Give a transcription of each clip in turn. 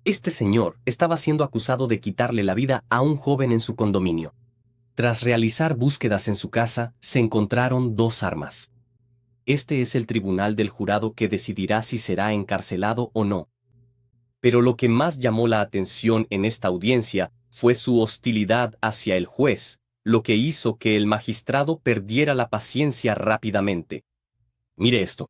Este señor estaba siendo acusado de quitarle la vida a un joven en su condominio. Tras realizar búsquedas en su casa, se encontraron dos armas. Este es el tribunal del jurado que decidirá si será encarcelado o no. Pero lo que más llamó la atención en esta audiencia fue su hostilidad hacia el juez, lo que hizo que el magistrado perdiera la paciencia rápidamente. Mire esto.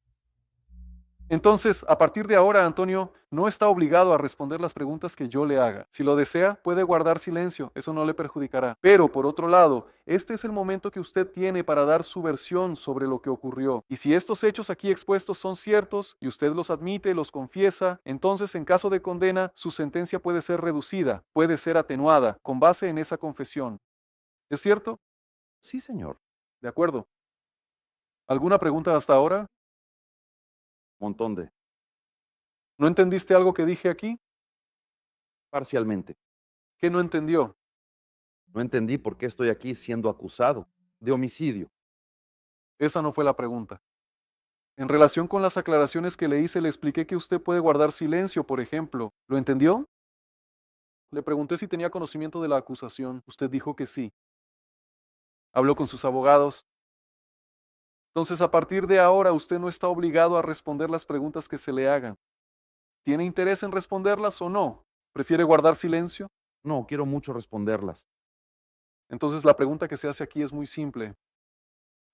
Entonces, a partir de ahora, Antonio no está obligado a responder las preguntas que yo le haga. Si lo desea, puede guardar silencio, eso no le perjudicará. Pero, por otro lado, este es el momento que usted tiene para dar su versión sobre lo que ocurrió. Y si estos hechos aquí expuestos son ciertos y usted los admite, los confiesa, entonces en caso de condena, su sentencia puede ser reducida, puede ser atenuada, con base en esa confesión. ¿Es cierto? Sí, señor. De acuerdo. ¿Alguna pregunta hasta ahora? Montón de. ¿No entendiste algo que dije aquí? Parcialmente. ¿Qué no entendió? No entendí por qué estoy aquí siendo acusado de homicidio. Esa no fue la pregunta. En relación con las aclaraciones que le hice, le expliqué que usted puede guardar silencio, por ejemplo. ¿Lo entendió? Le pregunté si tenía conocimiento de la acusación. Usted dijo que sí. Habló con sus abogados. Entonces, a partir de ahora, usted no está obligado a responder las preguntas que se le hagan. ¿Tiene interés en responderlas o no? ¿Prefiere guardar silencio? No, quiero mucho responderlas. Entonces, la pregunta que se hace aquí es muy simple.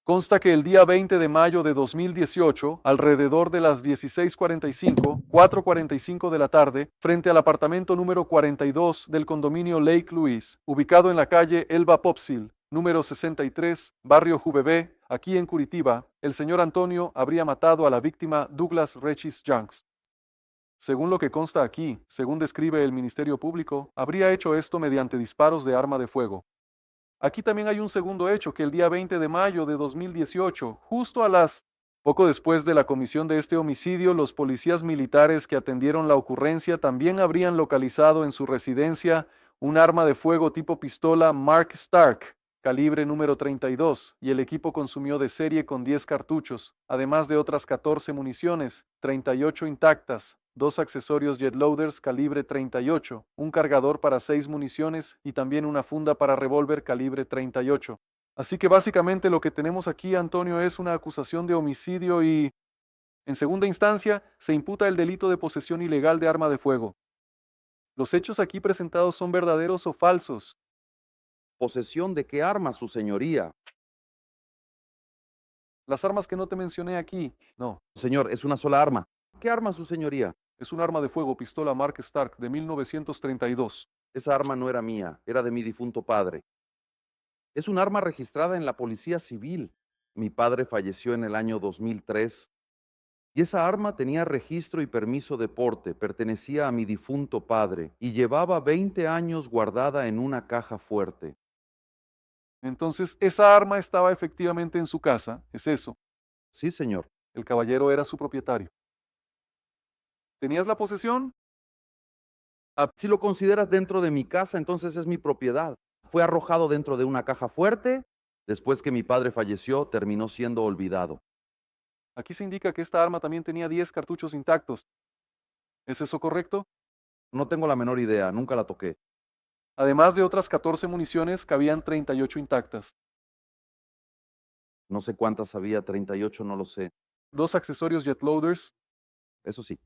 Consta que el día 20 de mayo de 2018, alrededor de las 16:45, 4:45 de la tarde, frente al apartamento número 42 del condominio Lake Louise, ubicado en la calle Elba Popsil, número 63, barrio Juveve, aquí en Curitiba, el señor Antonio habría matado a la víctima Douglas Regis Janks. Según lo que consta aquí, según describe el Ministerio Público, habría hecho esto mediante disparos de arma de fuego. Aquí también hay un segundo hecho, que el día 20 de mayo de 2018, justo poco después de la comisión de este homicidio, los policías militares que atendieron la ocurrencia también habrían localizado en su residencia un arma de fuego tipo pistola Mark Stark, calibre número 32, y el equipo consumió de serie con 10 cartuchos, además de otras 14 municiones, 38 intactas, dos accesorios jet loaders calibre 38, un cargador para 6 municiones y también una funda para revólver calibre 38. Así que básicamente lo que tenemos aquí, Antonio, es una acusación de homicidio y, en segunda instancia, se imputa el delito de posesión ilegal de arma de fuego. ¿Los hechos aquí presentados son verdaderos o falsos? ¿Posesión de qué arma, su señoría? Las armas que no te mencioné aquí, no. Señor, es una sola arma. ¿Qué arma, su señoría? Es un arma de fuego pistola Mark Stark de 1932. Esa arma no era mía, era de mi difunto padre. Es un arma registrada en la Policía Civil. Mi padre falleció en el año 2003 y esa arma tenía registro y permiso de porte, pertenecía a mi difunto padre y llevaba 20 años guardada en una caja fuerte. Entonces, esa arma estaba efectivamente en su casa, es eso. Sí, señor. El caballero era su propietario. ¿Tenías la posesión? Si lo consideras dentro de mi casa, entonces es mi propiedad. Fue arrojado dentro de una caja fuerte. Después que mi padre falleció, terminó siendo olvidado. Aquí se indica que esta arma también tenía 10 cartuchos intactos. ¿Es eso correcto? No tengo la menor idea, nunca la toqué. Además de otras 14 municiones, cabían 38 intactas. No sé cuántas había, 38, no lo sé. Dos accesorios jet loaders, Eso sí,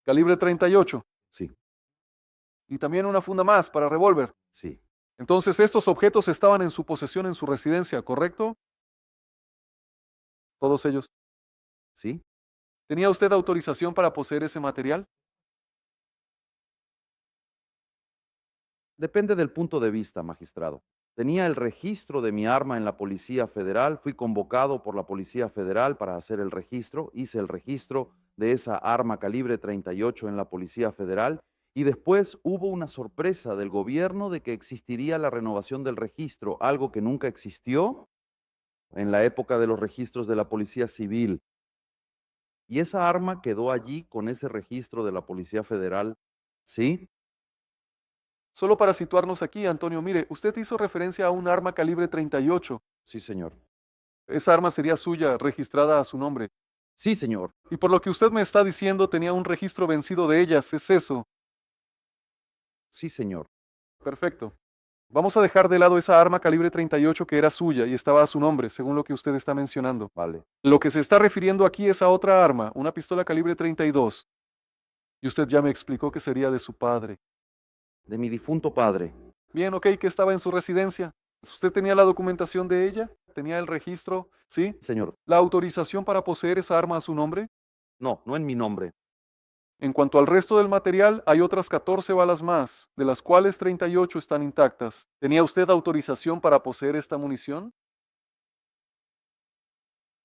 calibre 38. sí, Y también una funda más para revólver. sí, Entonces, estos objetos estaban en su posesión en su residencia, ¿correcto? Todos ellos. sí. ¿Tenía usted autorización para poseer ese material? Depende del punto de vista, magistrado. Tenía el registro de mi arma en la Policía Federal, fui convocado por la Policía Federal para hacer el registro, hice el registro de esa arma calibre 38 en la Policía Federal y después hubo una sorpresa del gobierno de que existiría la renovación del registro, algo que nunca existió en la época de los registros de la Policía Civil. Y esa arma quedó allí con ese registro de la Policía Federal, ¿sí? Solo para situarnos aquí, Antonio, mire, usted hizo referencia a un arma calibre 38. Sí, señor. Esa arma sería suya, registrada a su nombre. Sí, señor. Y por lo que usted me está diciendo, tenía un registro vencido de ellas, ¿es eso? Sí, señor. Perfecto. Vamos a dejar de lado esa arma calibre 38 que era suya y estaba a su nombre, según lo que usted está mencionando. Vale. Lo que se está refiriendo aquí es a otra arma, una pistola calibre 32. Y usted ya me explicó que sería de su padre. De mi difunto padre. Bien, ok, que estaba en su residencia. ¿Usted tenía la documentación de ella? ¿Tenía el registro? ¿Sí? Señor. ¿La autorización para poseer esa arma a su nombre? No, no en mi nombre. En cuanto al resto del material, hay otras 14 balas más, de las cuales 38 están intactas. ¿Tenía usted autorización para poseer esta munición?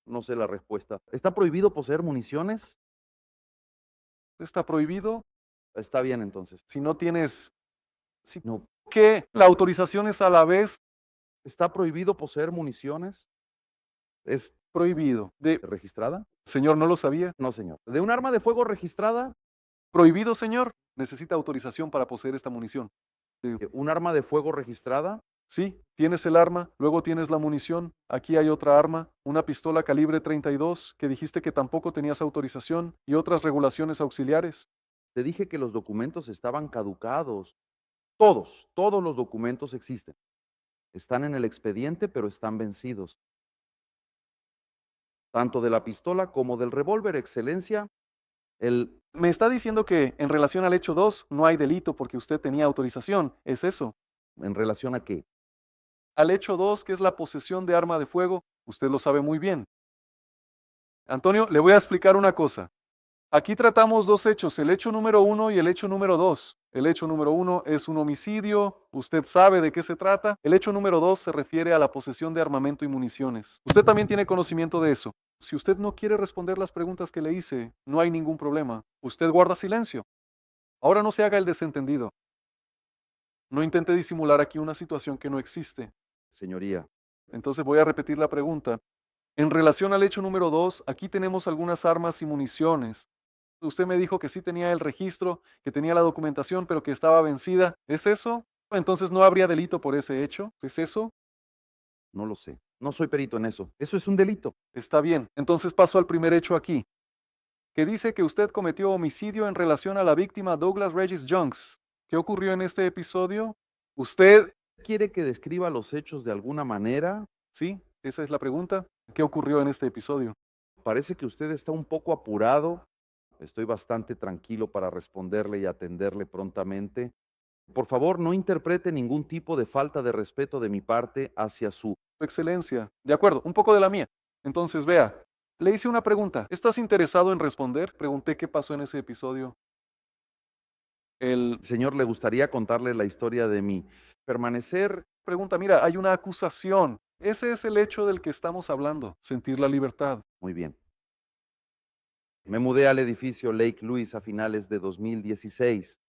No sé la respuesta. ¿Está prohibido poseer municiones? ¿Está prohibido? Está bien entonces. Si no tienes... Si No. que la autorización es a la vez ¿Está prohibido poseer municiones? ¿Es prohibido. registrada? Señor, ¿no lo sabía? No, señor. ¿De un arma de fuego registrada? Prohibido, señor. Necesita autorización para poseer esta munición. ¿Un arma de fuego registrada? Sí, tienes el arma, luego tienes la munición. Aquí hay otra arma, una pistola calibre 32, que dijiste que tampoco tenías autorización, y otras regulaciones auxiliares. Te dije que los documentos estaban caducados. Todos los documentos existen. Están en el expediente, pero están vencidos. Tanto de la pistola como del revólver, excelencia, el Me está diciendo que en relación al hecho 2 no hay delito porque usted tenía autorización. ¿Es eso? en relación a qué. Al hecho 2, que es la posesión de arma de fuego, usted lo sabe muy bien. Antonio, le voy a explicar una cosa. Aquí tratamos dos hechos, el hecho número 1 y el hecho número 2. El hecho número 1 es un homicidio, usted sabe de qué se trata. El hecho número 2 se refiere a la posesión de armamento y municiones. Usted también tiene conocimiento de eso. Si usted no quiere responder las preguntas que le hice, no hay ningún problema. Usted guarda silencio. Ahora no se haga el desentendido. No intente disimular aquí una situación que no existe. Señoría, Entonces voy a repetir la pregunta. En relación al hecho número 2, aquí tenemos algunas armas y municiones. Usted me dijo que sí tenía el registro, que tenía la documentación, pero que estaba vencida. ¿Es eso? Entonces no habría delito por ese hecho. ¿Es eso? no lo sé. No soy perito en eso. Eso es un delito. Está bien. Entonces paso al primer hecho aquí, que dice que usted cometió homicidio en relación a la víctima Douglas Regis Jones. ¿Qué ocurrió en este episodio? Usted... ¿Quiere que describa los hechos de alguna manera? Sí, esa es la pregunta. ¿Qué ocurrió en este episodio? Parece que usted está un poco apurado. Estoy bastante tranquilo para responderle y atenderle prontamente. Por favor, no interprete ningún tipo de falta de respeto de mi parte hacia su... Su excelencia. De acuerdo, un poco de la mía. Entonces, vea, le hice una pregunta. ¿Estás interesado en responder? Pregunté qué pasó en ese episodio. El Señor, le gustaría contarle la historia de mi permanecer. pregunta, mira, hay una acusación. Ese es el hecho del que estamos hablando, sentir la libertad. Muy bien. Me mudé al edificio Lake Louise a finales de 2016.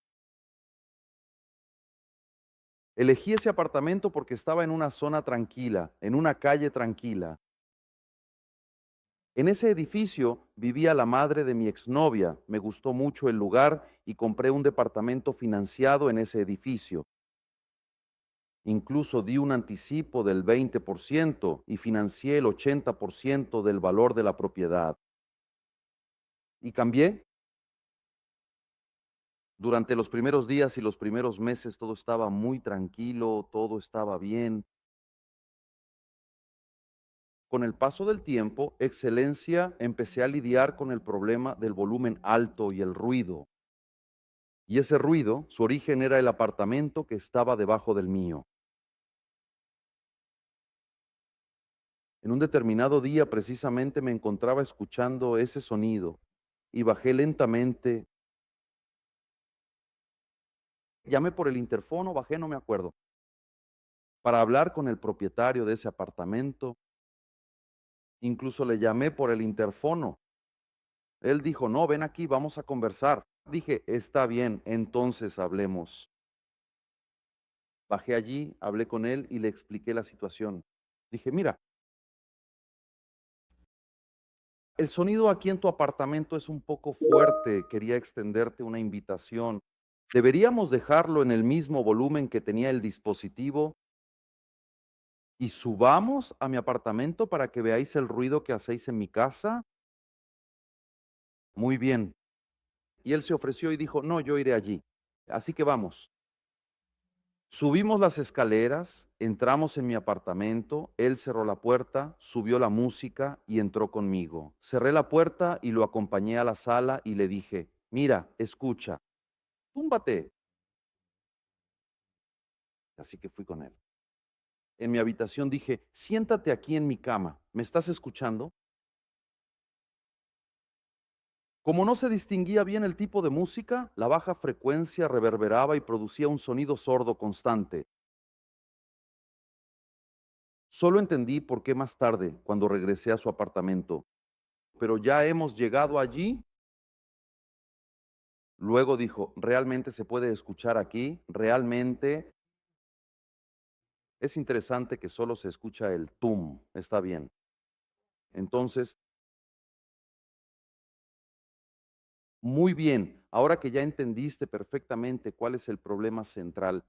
Elegí ese apartamento porque estaba en una zona tranquila, en una calle tranquila. En ese edificio vivía la madre de mi exnovia. Me gustó mucho el lugar y compré un departamento financiado en ese edificio. Incluso di un anticipo del 20% y financié el 80% del valor de la propiedad. Y cambié. Durante los primeros días y los primeros meses todo estaba muy tranquilo, todo estaba bien. Con el paso del tiempo, excelencia, empecé a lidiar con el problema del volumen alto y el ruido. Y ese ruido, su origen era el apartamento que estaba debajo del mío. En un determinado día precisamente me encontraba escuchando ese sonido y bajé lentamente. Llamé por el interfono, bajé, no me acuerdo, para hablar con el propietario de ese apartamento. Incluso le llamé por el interfono. Él dijo, no, ven aquí, vamos a conversar. Dije, está bien, entonces hablemos. Bajé allí, hablé con él y le expliqué la situación. Dije, mira, el sonido aquí en tu apartamento es un poco fuerte. Quería extenderte una invitación. ¿Deberíamos dejarlo en el mismo volumen que tenía el dispositivo y subamos a mi apartamento para que veáis el ruido que hacéis en mi casa? Muy bien. Y él se ofreció y dijo, no, yo iré allí. Así que vamos. Subimos las escaleras, entramos en mi apartamento, él cerró la puerta, subió la música y entró conmigo. Cerré la puerta y lo acompañé a la sala y le dije, mira, escucha, túmbate. Así que fui con él. En mi habitación dije, siéntate aquí en mi cama, ¿me estás escuchando? Como no se distinguía bien el tipo de música, la baja frecuencia reverberaba y producía un sonido sordo constante. Solo entendí por qué más tarde, cuando regresé a su apartamento. Pero ya hemos llegado allí. Luego dijo, ¿realmente se puede escuchar aquí? ¿Realmente? Es interesante que solo se escucha el tum. Está bien. Entonces, muy bien. Ahora que ya entendiste perfectamente cuál es el problema central,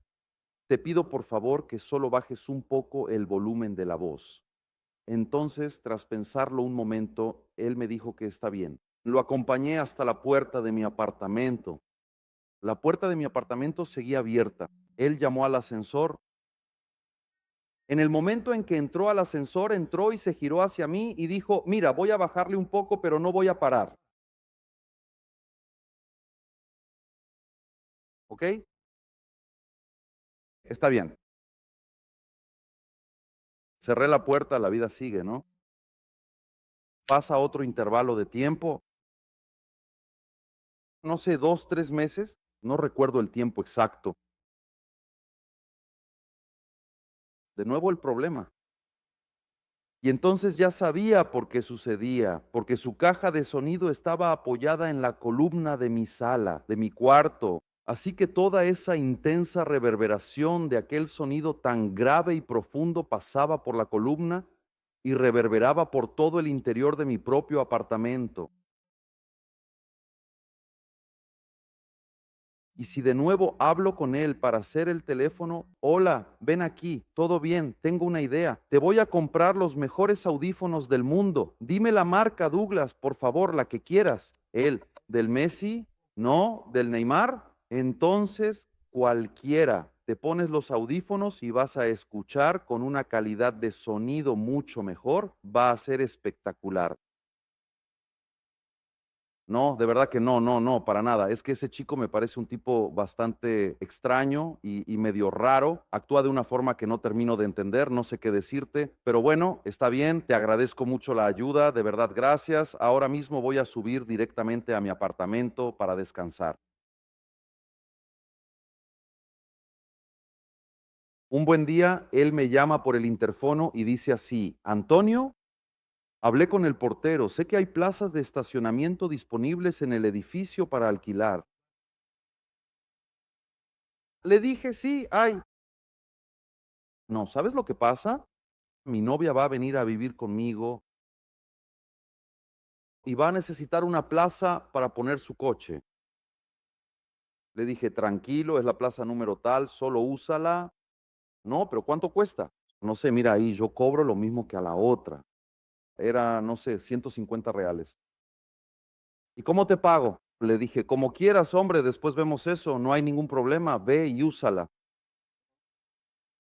te pido por favor que solo bajes un poco el volumen de la voz. Entonces, tras pensarlo un momento, él me dijo que está bien. Lo acompañé hasta la puerta de mi apartamento. La puerta de mi apartamento seguía abierta. Él llamó al ascensor. En el momento en que entró al ascensor, entró y se giró hacia mí y dijo, mira, voy a bajarle un poco, pero no voy a parar. ¿Ok? Está bien. Cerré la puerta, la vida sigue, ¿no? Pasa otro intervalo de tiempo, no sé, 2, 3 meses, no recuerdo el tiempo exacto. De nuevo el problema. Y entonces ya sabía por qué sucedía, porque su caja de sonido estaba apoyada en la columna de mi sala, de mi cuarto. Así que toda esa intensa reverberación de aquel sonido tan grave y profundo pasaba por la columna y reverberaba por todo el interior de mi propio apartamento. Y si de nuevo hablo con él para hacer el teléfono, hola, ven aquí, todo bien, tengo una idea. Te voy a comprar los mejores audífonos del mundo. Dime la marca, Douglas, por favor, la que quieras. Él, ¿del Messi? No, ¿del Neymar? Entonces, cualquiera. Te pones los audífonos y vas a escuchar con una calidad de sonido mucho mejor. Va a ser espectacular. No, de verdad que no, no, no, para nada. Es que ese chico me parece un tipo bastante extraño y medio raro. Actúa de una forma que no termino de entender, no sé qué decirte, pero bueno, está bien, te agradezco mucho la ayuda, de verdad, gracias. Ahora mismo voy a subir directamente a mi apartamento para descansar. Un buen día, él me llama por el interfono y dice así, Antonio, hablé con el portero, sé que hay plazas de estacionamiento disponibles en el edificio para alquilar. Le dije, sí, hay. No, ¿sabes lo que pasa? Mi novia va a venir a vivir conmigo y va a necesitar una plaza para poner su coche. Le dije, tranquilo, es la plaza número tal, solo úsala. No, pero ¿cuánto cuesta? No sé, mira ahí, yo cobro lo mismo que a la otra. Era, no sé, 150 reales. ¿Y cómo te pago? Le dije, como quieras, hombre, después vemos eso, no hay ningún problema, ve y úsala.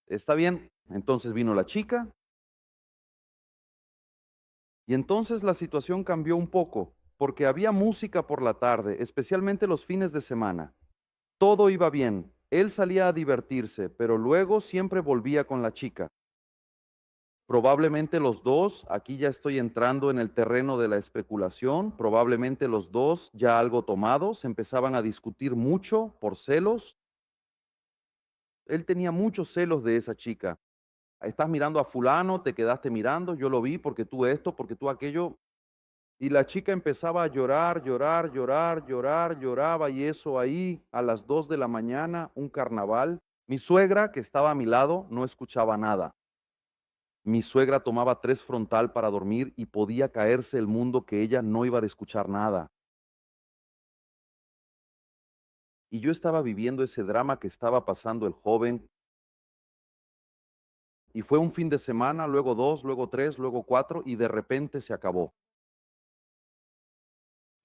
Está bien. Entonces vino la chica y entonces la situación cambió un poco, porque había música por la tarde, especialmente los fines de semana. Todo iba bien. Él salía a divertirse, pero luego siempre volvía con la chica. Probablemente los dos, aquí ya estoy entrando en el terreno de la especulación, probablemente los dos, ya algo tomados, empezaban a discutir mucho por celos. Él tenía muchos celos de esa chica. Estás mirando a fulano, te quedaste mirando, yo lo vi porque tú esto, porque tú aquello. Y la chica empezaba a llorar, llorar, llorar, llorar, lloraba y eso ahí a las 2 de la mañana, un carnaval. Mi suegra, que estaba a mi lado, no escuchaba nada. Mi suegra tomaba 3 frontal para dormir y podía caerse el mundo que ella no iba a escuchar nada. Y yo estaba viviendo ese drama que estaba pasando el joven y fue un fin de semana, luego 2, luego 3, luego 4 y de repente se acabó.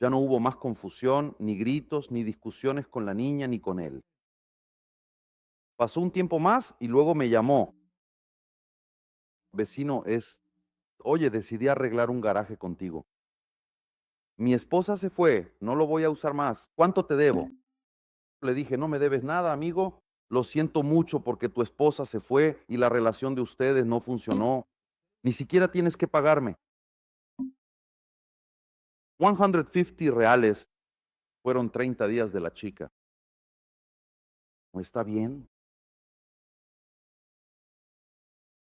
Ya no hubo más confusión, ni gritos, ni discusiones con la niña ni con él. Pasó un tiempo más y luego me llamó. Vecino, oye, decidí arreglar un garaje contigo. Mi esposa se fue, no lo voy a usar más. ¿Cuánto te debo? Le dije, no me debes nada, amigo. Lo siento mucho porque tu esposa se fue y la relación de ustedes no funcionó. Ni siquiera tienes que pagarme. 150 reales fueron 30 días de la chica. ¿No está bien?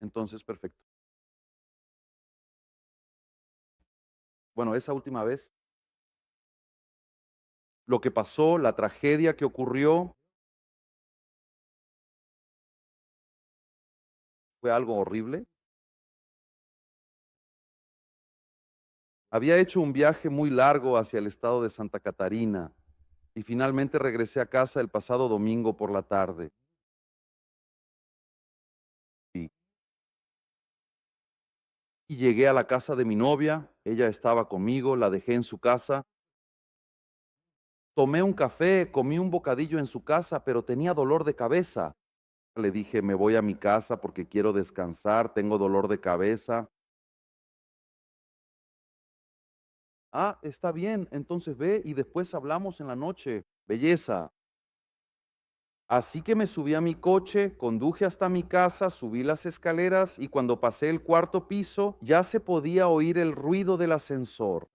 Entonces, perfecto. Bueno, esa última vez, lo que pasó, la tragedia que ocurrió, fue algo horrible. Había hecho un viaje muy largo hacia el estado de Santa Catarina y finalmente regresé a casa el pasado domingo por la tarde. Y, y llegué a la casa de mi novia, ella estaba conmigo, la dejé en su casa. Tomé un café, comí un bocadillo en su casa, pero tenía dolor de cabeza. Le dije, me voy a mi casa porque quiero descansar, tengo dolor de cabeza. Ah, está bien, entonces ve y después hablamos en la noche. Belleza. Así que me subí a mi coche, conduje hasta mi casa, subí las escaleras y cuando pasé el cuarto piso ya se podía oír el ruido del ascensor.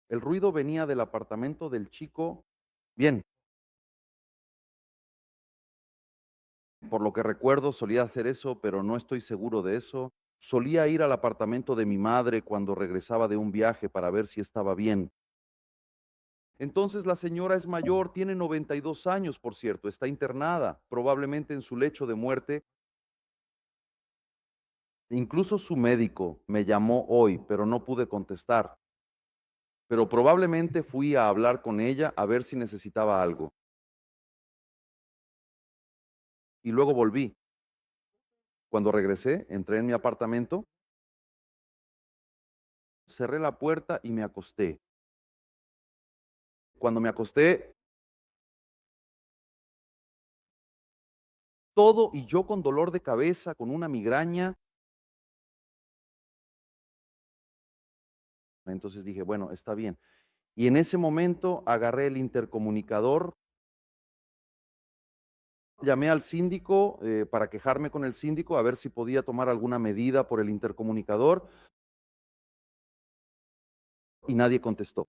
El ruido venía del apartamento del chico. Bien, por lo que recuerdo solía hacer eso, pero no estoy seguro de eso. Solía ir al apartamento de mi madre cuando regresaba de un viaje para ver si estaba bien. Entonces la señora es mayor, tiene 92 años, por cierto, está internada, probablemente en su lecho de muerte. Incluso su médico me llamó hoy, pero no pude contestar. Pero probablemente fui a hablar con ella a ver si necesitaba algo. Y luego volví. Cuando regresé, entré en mi apartamento, cerré la puerta y me acosté. Cuando me acosté, todo y yo con dolor de cabeza, con una migraña. Entonces dije, bueno, está bien. Y en ese momento agarré el intercomunicador, llamé al síndico para quejarme con el síndico a ver si podía tomar alguna medida por el intercomunicador y nadie contestó.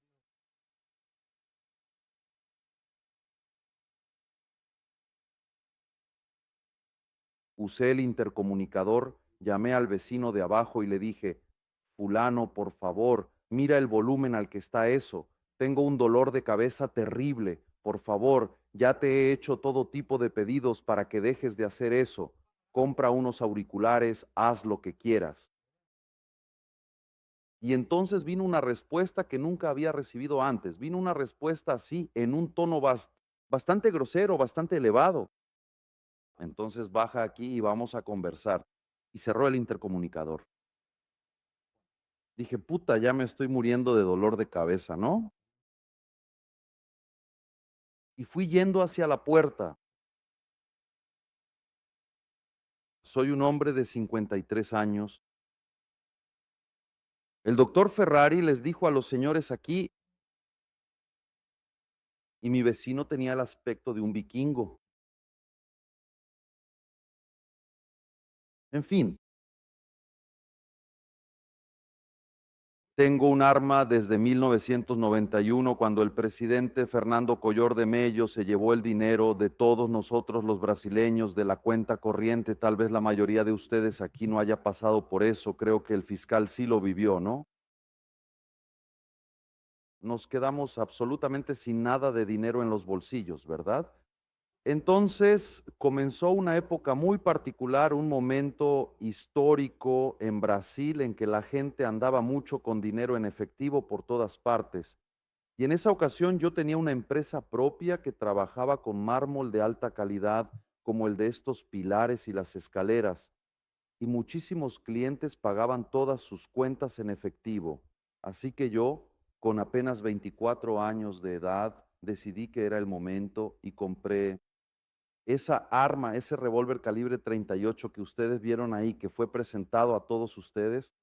Usé el intercomunicador, llamé al vecino de abajo y le dije, fulano, por favor, mira el volumen al que está eso. Tengo un dolor de cabeza terrible. Por favor, ya te he hecho todo tipo de pedidos para que dejes de hacer eso. Compra unos auriculares, haz lo que quieras. Y entonces vino una respuesta que nunca había recibido antes. Vino una respuesta así, en un tono bastante grosero, bastante elevado. Entonces baja aquí y vamos a conversar. Y cerró el intercomunicador. Dije, puta, ya me estoy muriendo de dolor de cabeza, ¿no? Y fui yendo hacia la puerta. Soy un hombre de 53 años. El doctor Ferrari les dijo a los señores aquí, y mi vecino tenía el aspecto de un vikingo. En fin, tengo un arma desde 1991, cuando el presidente Fernando Collor de Mello se llevó el dinero de todos nosotros los brasileños de la cuenta corriente. Tal vez la mayoría de ustedes aquí no haya pasado por eso. Creo que el fiscal sí lo vivió, ¿no? Nos quedamos absolutamente sin nada de dinero en los bolsillos, ¿verdad? Entonces comenzó una época muy particular, un momento histórico en Brasil en que la gente andaba mucho con dinero en efectivo por todas partes. Y en esa ocasión yo tenía una empresa propia que trabajaba con mármol de alta calidad, como el de estos pilares y las escaleras, y muchísimos clientes pagaban todas sus cuentas en efectivo. Así que yo, con apenas 24 años de edad, decidí que era el momento y compré esa arma, ese revólver calibre 38 que ustedes vieron ahí, que fue presentado a todos ustedes.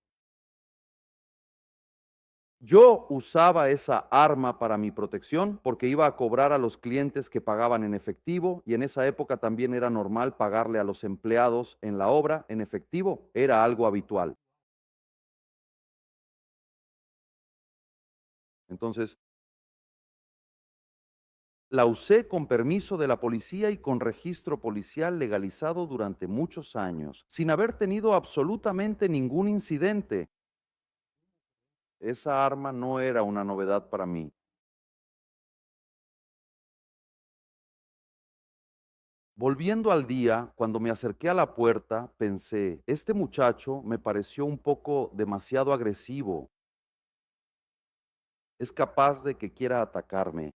Yo usaba esa arma para mi protección porque iba a cobrar a los clientes que pagaban en efectivo y en esa época también era normal pagarle a los empleados en la obra en efectivo, era algo habitual. Entonces, la usé con permiso de la policía y con registro policial legalizado durante muchos años, sin haber tenido absolutamente ningún incidente. Esa arma no era una novedad para mí. Volviendo al día, cuando me acerqué a la puerta, pensé, este muchacho me pareció un poco demasiado agresivo. Es capaz de que quiera atacarme.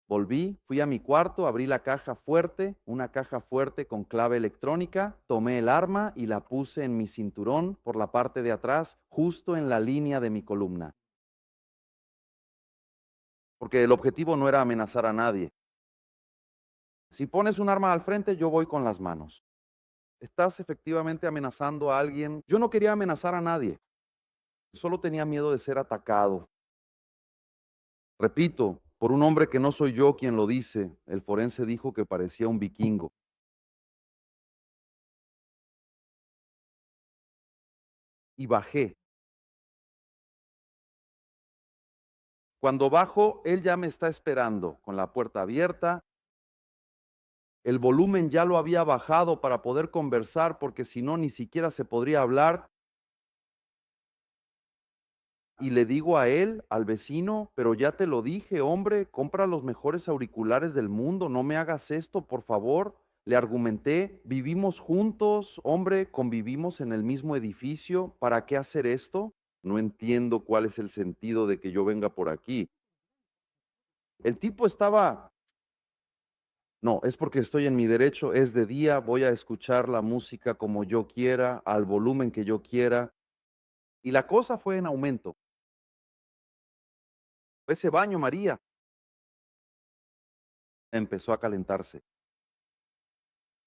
Volví, fui a mi cuarto, abrí la caja fuerte, una caja fuerte con clave electrónica, tomé el arma y la puse en mi cinturón por la parte de atrás, justo en la línea de mi columna. Porque el objetivo no era amenazar a nadie. Si pones un arma al frente, yo voy con las manos. Estás efectivamente amenazando a alguien. Yo no quería amenazar a nadie, solo tenía miedo de ser atacado. Repito, por un hombre que no soy yo quien lo dice, el forense dijo que parecía un vikingo. Y bajé. Cuando bajo, él ya me está esperando con la puerta abierta. El volumen ya lo había bajado para poder conversar porque si no, ni siquiera se podría hablar. Y le digo a él, al vecino, pero ya te lo dije, hombre, compra los mejores auriculares del mundo, no me hagas esto, por favor. Le argumenté, vivimos juntos, hombre, convivimos en el mismo edificio, ¿para qué hacer esto? No entiendo cuál es el sentido de que yo venga por aquí. El tipo estaba, no, es porque estoy en mi derecho, es de día, voy a escuchar la música como yo quiera, al volumen que yo quiera. Y la cosa fue en aumento. Ese baño, María, empezó a calentarse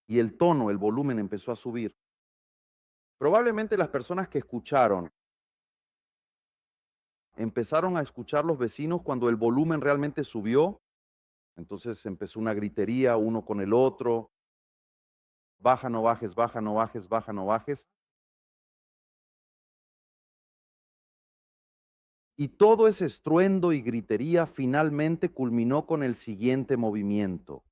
y el tono, el volumen empezó a subir. Probablemente las personas que escucharon empezaron a escuchar los vecinos cuando el volumen realmente subió. Entonces empezó una gritería uno con el otro. Baja, no bajes, baja, no bajes, baja, no bajes. Y todo ese estruendo y gritería finalmente culminó con el siguiente movimiento.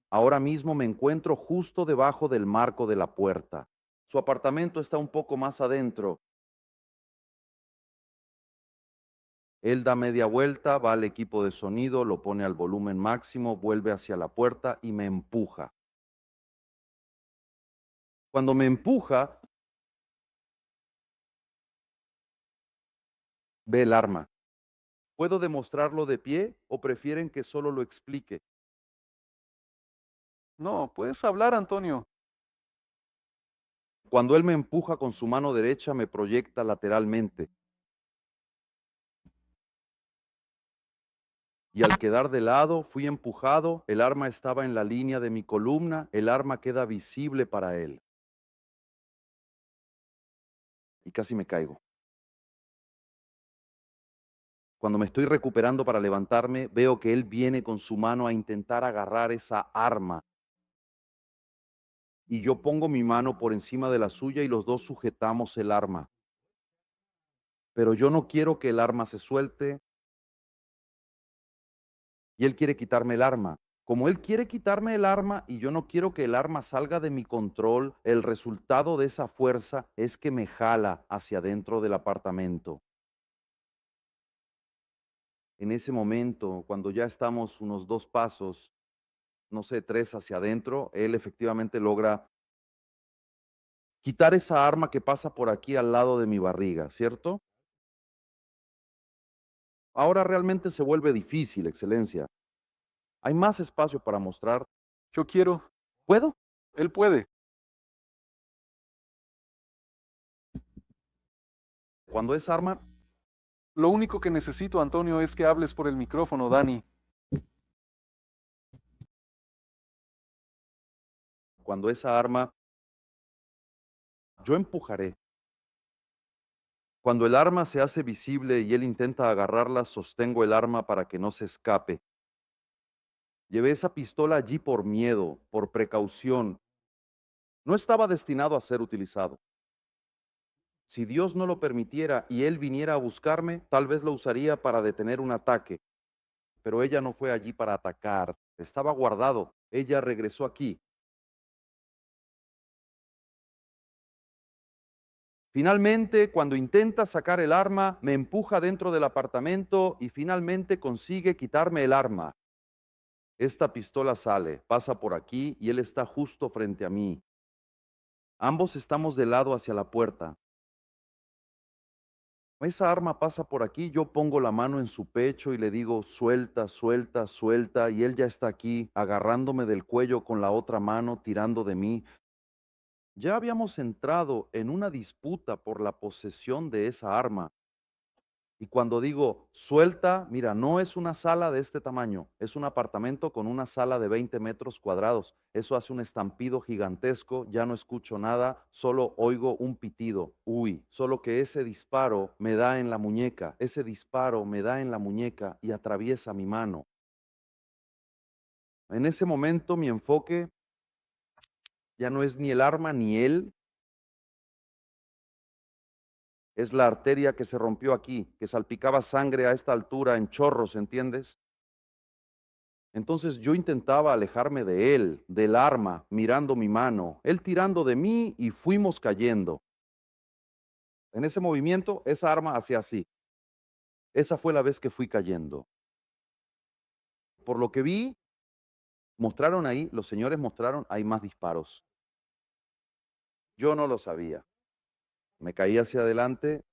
Ahora mismo me encuentro justo debajo del marco de la puerta. Su apartamento está un poco más adentro. Él da media vuelta, va al equipo de sonido, lo pone al volumen máximo, vuelve hacia la puerta y me empuja. Cuando me empuja, ve el arma. ¿Puedo demostrarlo de pie o prefieren que solo lo explique? No, puedes hablar, Antonio. Cuando él me empuja con su mano derecha, me proyecta lateralmente. Y al quedar de lado, fui empujado, el arma estaba en la línea de mi columna, el arma queda visible para él. Y casi me caigo. Cuando me estoy recuperando para levantarme, veo que él viene con su mano a intentar agarrar esa arma. Y yo pongo mi mano por encima de la suya y los dos sujetamos el arma. Pero yo no quiero que el arma se suelte y él quiere quitarme el arma. Como él quiere quitarme el arma y yo no quiero que el arma salga de mi control, el resultado de esa fuerza es que me jala hacia adentro del apartamento. En ese momento, cuando ya estamos unos 2 pasos, no sé, 3 hacia adentro, él efectivamente logra quitar esa arma que pasa por aquí al lado de mi barriga, ¿cierto? Ahora realmente se vuelve difícil, excelencia. Hay más espacio para mostrar. Yo quiero. ¿Puedo? Él puede. Cuando esa arma Lo único que necesito, Antonio, es que hables por el micrófono, Dani. Cuando esa arma, yo empujaré. Cuando el arma se hace visible y él intenta agarrarla, sostengo el arma para que no se escape. Llevé esa pistola allí por miedo, por precaución. No estaba destinado a ser utilizado. Si Dios no lo permitiera y él viniera a buscarme, tal vez lo usaría para detener un ataque. Pero ella no fue allí para atacar, estaba guardado. Ella regresó aquí. Finalmente, cuando intenta sacar el arma, me empuja dentro del apartamento y finalmente consigue quitarme el arma. Esta pistola sale, pasa por aquí y él está justo frente a mí. Ambos estamos de lado hacia la puerta. Esa arma pasa por aquí, yo pongo la mano en su pecho y le digo, suelta, suelta, suelta, y él ya está aquí, agarrándome del cuello con la otra mano, tirando de mí. Ya habíamos entrado en una disputa por la posesión de esa arma. Y cuando digo suelta, mira, no es una sala de este tamaño, es un apartamento con una sala de 20 metros cuadrados. Eso hace un estampido gigantesco, ya no escucho nada, solo oigo un pitido. Uy, solo que ese disparo me da en la muñeca, ese disparo me da en la muñeca y atraviesa mi mano. En ese momento mi enfoque ya no es ni el arma ni él, es la arteria que se rompió aquí, que salpicaba sangre a esta altura en chorros, ¿entiendes? Entonces yo intentaba alejarme de él, del arma, mirando mi mano, él tirando de mí y fuimos cayendo. En ese movimiento, esa arma hacía así. Esa fue la vez que fui cayendo. Por lo que vi, mostraron ahí, los señores mostraron, hay más disparos. Yo no lo sabía. Me caí hacia adelante.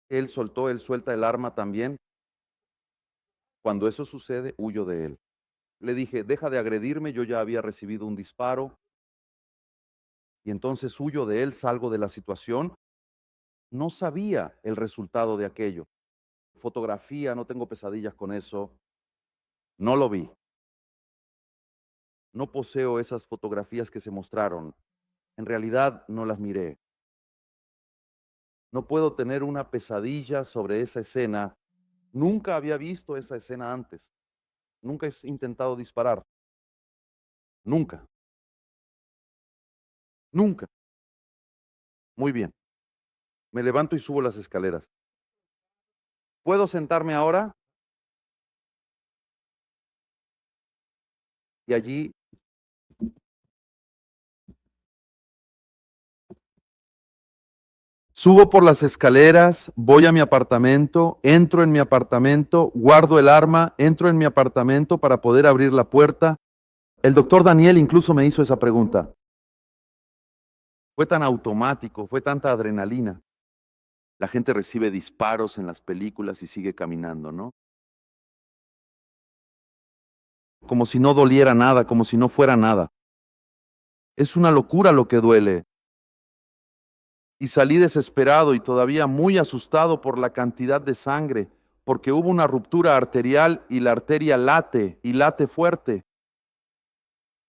Él soltó, él suelta el arma también. Cuando eso sucede, huyo de él. Le dije, deja de agredirme, yo ya había recibido un disparo. Y entonces huyo de él, salgo de la situación. No sabía el resultado de aquello. Fotografía, no tengo pesadillas con eso. No lo vi. No poseo esas fotografías que se mostraron. En realidad no las miré. No puedo tener una pesadilla sobre esa escena. Nunca había visto esa escena antes. Nunca he intentado disparar. Nunca. Nunca. Muy bien. Me levanto y subo las escaleras. ¿Puedo sentarme ahora? Y allí subo por las escaleras, voy a mi apartamento, entro en mi apartamento, guardo el arma, entro en mi apartamento para poder abrir la puerta. El doctor Daniel incluso me hizo esa pregunta. Fue tan automático, fue tanta adrenalina. La gente recibe disparos en las películas y sigue caminando, ¿no? Como si no doliera nada, como si no fuera nada. Es una locura lo que duele. Y salí desesperado y todavía muy asustado por la cantidad de sangre, porque hubo una ruptura arterial y la arteria late y late fuerte.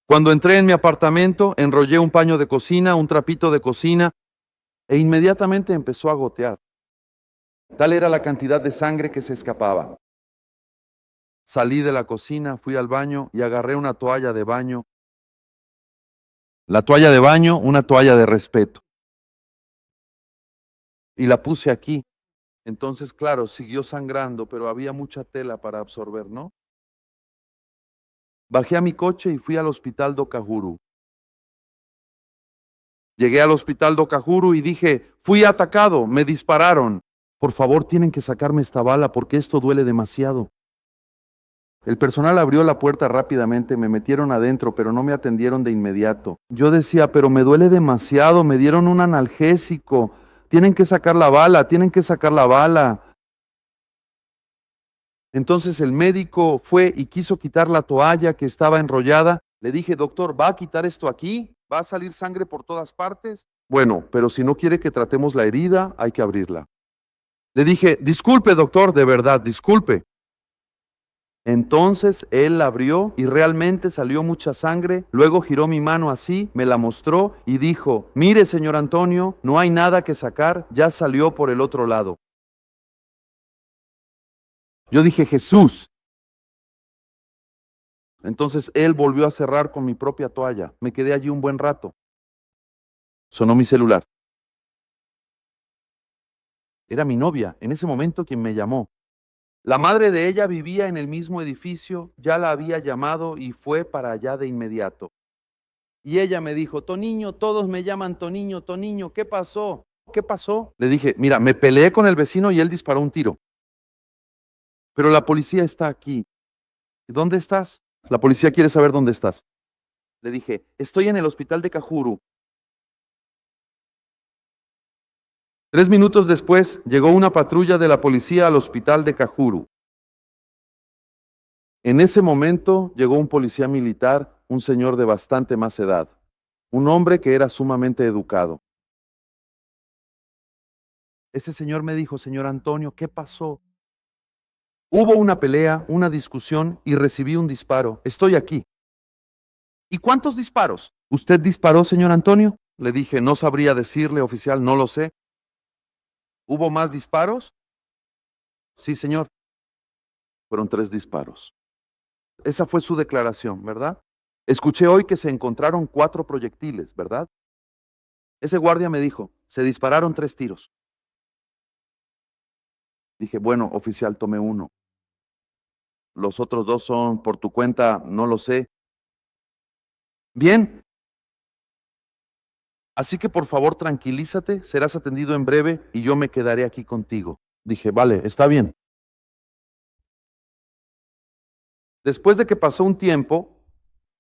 Cuando entré en mi apartamento, enrollé un paño de cocina, un trapito de cocina, e inmediatamente empezó a gotear. Tal era la cantidad de sangre que se escapaba. Salí de la cocina, fui al baño y agarré una toalla de baño. La toalla de baño, una toalla de respeto. Y la puse aquí. Entonces, claro, siguió sangrando, pero había mucha tela para absorber, ¿no? Bajé a mi coche y fui al hospital Docajuru. Llegué al hospital Docajuru y dije, fui atacado, me dispararon. Por favor, tienen que sacarme esta bala porque esto duele demasiado. El personal abrió la puerta rápidamente, me metieron adentro, pero no me atendieron de inmediato. Yo decía, pero me duele demasiado, me dieron un analgésico. Tienen que sacar la bala, tienen que sacar la bala. Entonces el médico fue y quiso quitar la toalla que estaba enrollada. Le dije, doctor, ¿va a quitar esto aquí? ¿Va a salir sangre por todas partes? Bueno, pero si no quiere que tratemos la herida, hay que abrirla. Le dije, disculpe, doctor, de verdad, disculpe. Entonces él la abrió y realmente salió mucha sangre. Luego giró mi mano así, me la mostró y dijo, mire, señor Antonio, no hay nada que sacar, ya salió por el otro lado. Yo dije, Jesús. Entonces él volvió a cerrar con mi propia toalla. Me quedé allí un buen rato. Sonó mi celular. Era mi novia, en ese momento quien me llamó. La madre de ella vivía en el mismo edificio, ya la había llamado y fue para allá de inmediato. Y ella me dijo, Toniño, todos me llaman Toniño, Toniño, ¿qué pasó? ¿Qué pasó? Le dije, mira, me peleé con el vecino y él disparó un tiro. Pero la policía está aquí. ¿Dónde estás? La policía quiere saber dónde estás. Le dije, estoy en el hospital de Cajuru. 3 minutos después, llegó una patrulla de la policía al hospital de Cajuru. En ese momento llegó un policía militar, un señor de bastante más edad, un hombre que era sumamente educado. Ese señor me dijo, señor Antonio, ¿qué pasó? Hubo una pelea, una discusión y recibí un disparo. Estoy aquí. ¿Y cuántos disparos? ¿Usted disparó, señor Antonio? Le dije, no sabría decirle, oficial, no lo sé. ¿Hubo más disparos? Sí, señor. Fueron 3 disparos. Esa fue su declaración, ¿verdad? Escuché hoy que se encontraron 4 proyectiles, ¿verdad? Ese guardia me dijo, se dispararon 3 tiros. Dije, bueno, oficial, tomé uno. Los otros 2 son por tu cuenta, no lo sé. Bien. Así que por favor tranquilízate, serás atendido en breve y yo me quedaré aquí contigo. Dije, vale, está bien. Después de que pasó un tiempo,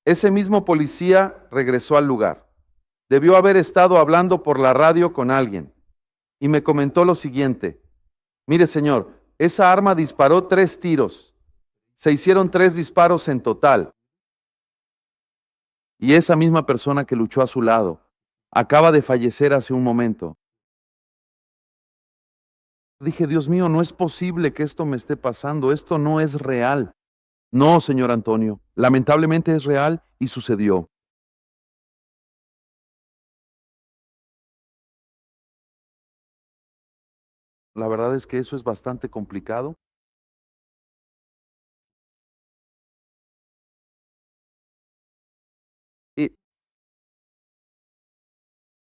ese mismo policía regresó al lugar. Debió haber estado hablando por la radio con alguien y me comentó lo siguiente. Mire, señor, esa arma disparó 3 tiros. Se hicieron 3 disparos en total. Y esa misma persona que luchó a su lado acaba de fallecer hace un momento. Dije, Dios mío, no es posible que esto me esté pasando. Esto no es real. No, señor Antonio, lamentablemente es real y sucedió. La verdad es que eso es bastante complicado. Y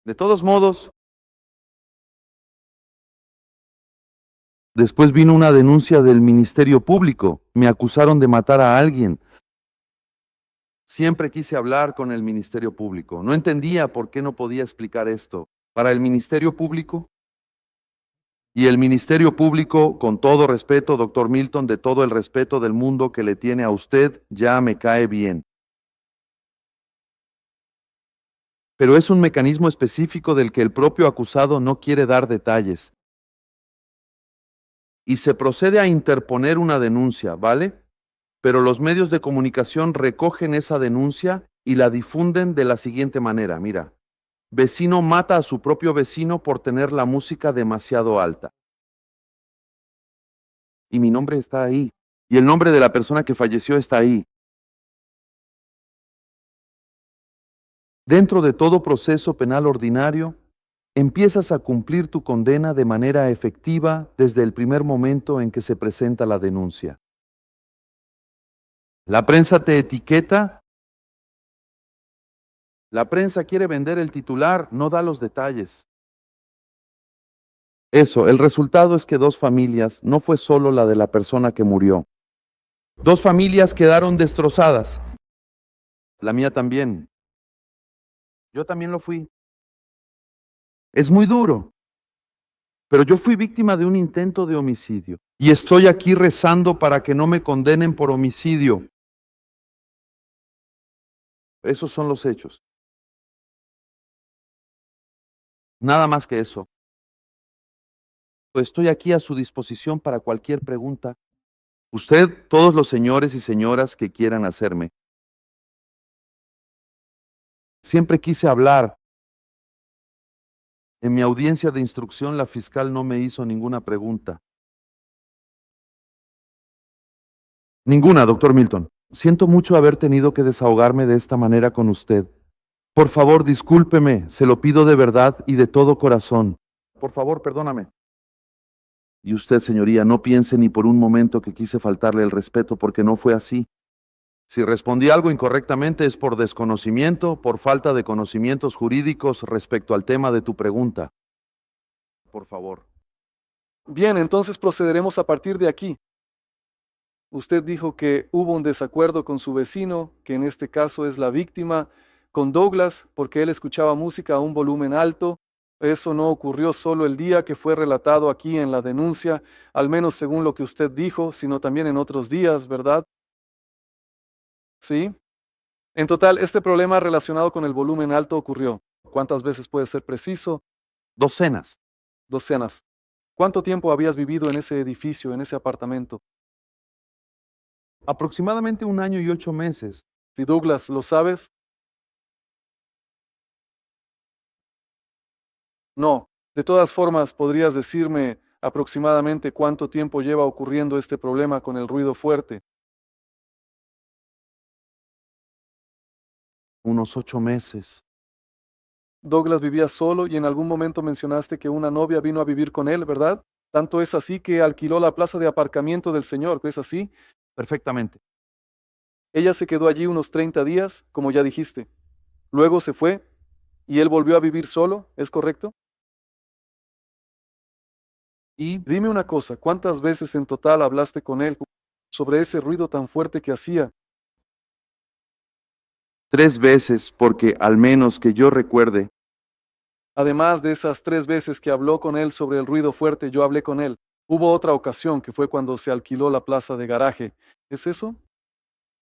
de todos modos, después vino una denuncia del Ministerio Público. Me acusaron de matar a alguien. Siempre quise hablar con el Ministerio Público. No entendía por qué no podía explicar esto. Para el Ministerio Público y el Ministerio Público, con todo respeto, doctor Milton, de todo el respeto del mundo que le tiene a usted, ya me cae bien. Pero es un mecanismo específico del que el propio acusado no quiere dar detalles. Y se procede a interponer una denuncia, ¿vale? Pero los medios de comunicación recogen esa denuncia y la difunden de la siguiente manera. Mira, vecino mata a su propio vecino por tener la música demasiado alta. Y mi nombre está ahí. Y el nombre de la persona que falleció está ahí. Dentro de todo proceso penal ordinario, empiezas a cumplir tu condena de manera efectiva desde el primer momento en que se presenta la denuncia. La prensa te etiqueta. La prensa quiere vender el titular, no da los detalles. Eso, el resultado es que 2 familias, no fue solo la de la persona que murió. 2 familias quedaron destrozadas. La mía también. Yo también lo fui. Es muy duro. Pero yo fui víctima de un intento de homicidio. Y estoy aquí rezando para que no me condenen por homicidio. Esos son los hechos. Nada más que eso. Estoy aquí a su disposición para cualquier pregunta. Usted, todos los señores y señoras que quieran hacerme. Siempre quise hablar En mi audiencia de instrucción, la fiscal no me hizo ninguna pregunta. Ninguna, doctor Milton. Siento mucho haber tenido que desahogarme de esta manera con usted. Por favor, discúlpeme, se lo pido de verdad y de todo corazón. Por favor, perdóname. Y usted, señoría, no piense ni por un momento que quise faltarle el respeto, porque no fue así. Si respondí algo incorrectamente es por desconocimiento, por falta de conocimientos jurídicos respecto al tema de tu pregunta. Por favor. Bien, entonces procederemos a partir de aquí. Usted dijo que hubo un desacuerdo con su vecino, que en este caso es la víctima, con Douglas, porque él escuchaba música a un volumen alto. Eso no ocurrió solo el día que fue relatado aquí en la denuncia, al menos según lo que usted dijo, sino también en otros días, ¿verdad? Sí. En total, este problema relacionado con el volumen alto ocurrió. ¿Cuántas veces puede ser preciso? Docenas. Docenas. ¿Cuánto tiempo habías vivido en ese edificio, en ese apartamento? Aproximadamente 1 año y 8 meses. Si Douglas, ¿lo sabes? No. De todas formas, ¿podrías decirme aproximadamente cuánto tiempo lleva ocurriendo este problema con el ruido fuerte? Unos 8 meses. Douglas vivía solo y en algún momento mencionaste que una novia vino a vivir con él, ¿verdad? Tanto es así que alquiló la plaza de aparcamiento del señor, ¿es así? Perfectamente. Ella se quedó allí unos 30 días, como ya dijiste. Luego se fue y él volvió a vivir solo, ¿es correcto? Y Dime una cosa, ¿cuántas veces en total hablaste con él sobre ese ruido tan fuerte que hacía? 3 veces, porque al menos que yo recuerde, Además de esas 3 veces que habló con él sobre el ruido fuerte, yo hablé con él. Hubo otra ocasión que fue cuando se alquiló la plaza de garaje. ¿Es eso?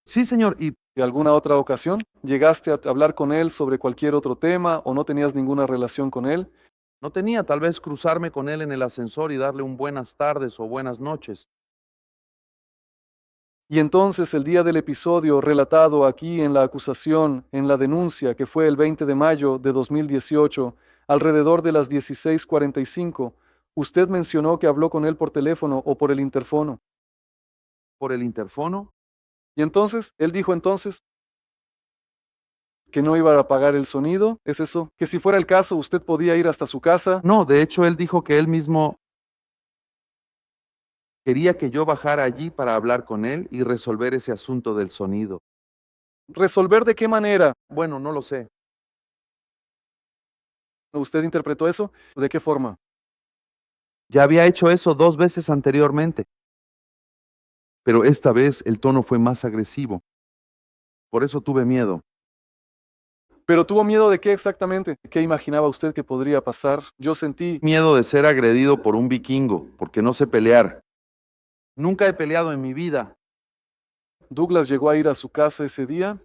sí, señor, y ¿Y alguna otra ocasión? ¿Llegaste a hablar con él sobre cualquier otro tema o no tenías ninguna relación con él? no tenía tal vez cruzarme con él en el ascensor y darle un buenas tardes o buenas noches. Y entonces el día del episodio relatado aquí en la acusación, en la denuncia, que fue el 20 de mayo de 2018, alrededor de las 16:45, usted mencionó que habló con él por teléfono o por el interfono. Por el interfono, Y entonces, él dijo entonces que no iba a apagar el sonido, ¿es eso? Que si fuera el caso, usted podía ir hasta su casa. no, de hecho él dijo que él mismo quería que yo bajara allí para hablar con él y resolver ese asunto del sonido. ¿Resolver de qué manera? Bueno, no lo sé. ¿Usted interpretó eso? ¿De qué forma? Ya había hecho eso 2 veces anteriormente, pero esta vez el tono fue más agresivo. Por eso tuve miedo. ¿Pero tuvo miedo de qué exactamente? ¿Qué imaginaba usted que podría pasar? Yo sentí. Miedo de ser agredido por un vikingo, porque no sé pelear. Nunca he peleado en mi vida. Douglas llegó a ir a su casa ese día.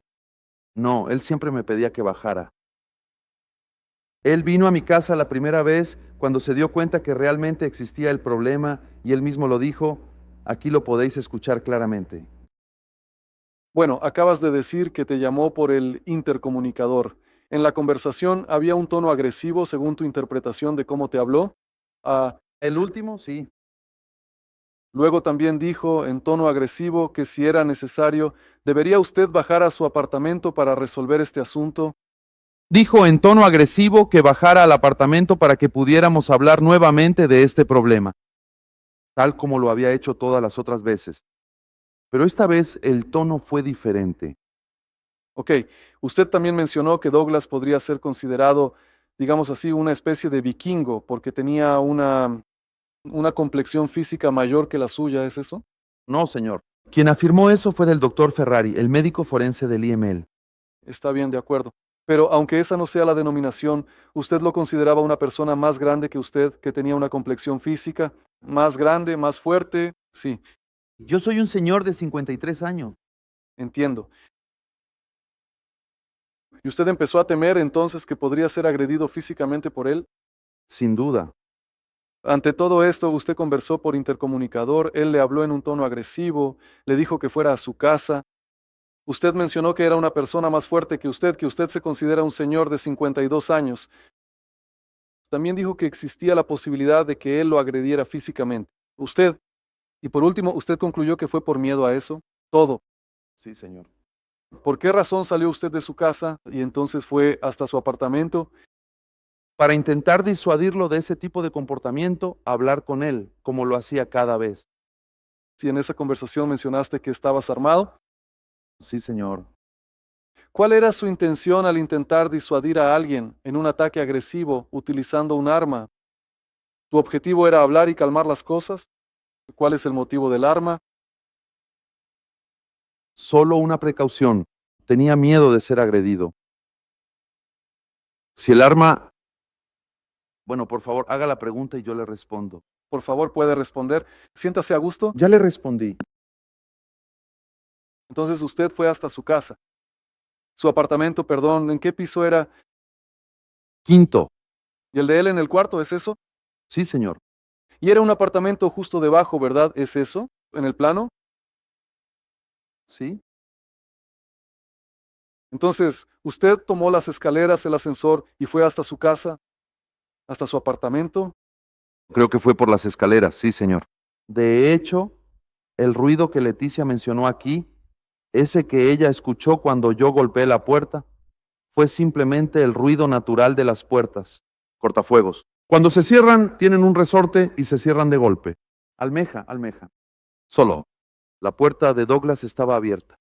No, él siempre me pedía que bajara. Él vino a mi casa la primera vez cuando se dio cuenta que realmente existía el problema y él mismo lo dijo. Aquí lo podéis escuchar claramente. Bueno, acabas de decir que te llamó por el intercomunicador. En la conversación había un tono agresivo según tu interpretación de cómo te habló. Ah, El último, sí. luego también dijo en tono agresivo que si era necesario, debería usted bajar a su apartamento para resolver este asunto. Dijo en tono agresivo que bajara al apartamento para que pudiéramos hablar nuevamente de este problema, tal como lo había hecho todas las otras veces. Pero esta vez el tono fue diferente. Ok, usted también mencionó que Douglas podría ser considerado, digamos así, una especie de vikingo porque tenía una complexión física mayor que la suya, ¿es eso? No, señor. Quien afirmó eso fue el doctor Ferrari, el médico forense del IML. Está bien, de acuerdo. Pero aunque esa no sea la denominación, ¿usted lo consideraba una persona más grande que usted, que tenía una complexión física más grande, más fuerte? Sí, Yo soy un señor de 53 años. entiendo. ¿Y usted empezó a temer entonces que podría ser agredido físicamente por él? Sin duda. Ante todo esto, usted conversó por intercomunicador, él le habló en un tono agresivo, le dijo que fuera a su casa. Usted mencionó que era una persona más fuerte que usted se considera un señor de 52 años. También dijo que existía la posibilidad de que él lo agrediera físicamente. Usted, y por último, usted concluyó que fue por miedo a eso. Todo. Sí, señor. ¿Por qué razón salió usted de su casa y entonces fue hasta su apartamento? Para intentar disuadirlo de ese tipo de comportamiento, hablar con él, como lo hacía cada vez. Si en esa conversación mencionaste que estabas armado, Sí, señor. ¿cuál era su intención al intentar disuadir a alguien en un ataque agresivo utilizando un arma? ¿Tu objetivo era hablar y calmar las cosas? ¿Cuál es el motivo del arma? Solo una precaución. Tenía miedo de ser agredido. Si el arma... Bueno, por favor, haga la pregunta y yo le respondo. Por favor, puede responder. Siéntase a gusto. Ya le respondí. Entonces usted fue hasta su casa. Su apartamento, perdón, ¿en qué piso era? Quinto. ¿Y el de él en el cuarto, es eso? Sí, señor. Y era un apartamento justo debajo, ¿verdad? ¿Es eso? ¿En el plano? Sí. Entonces, usted tomó las escaleras, el ascensor y fue hasta su casa, hasta su apartamento. Creo que fue por las escaleras, sí, señor. De hecho, el ruido que Leticia mencionó aquí, ese que ella escuchó cuando yo golpeé la puerta, fue simplemente el ruido natural de las puertas. Cortafuegos. Cuando se cierran, tienen un resorte y se cierran de golpe. Almeja, almeja. Solo. La puerta de Douglas estaba abierta.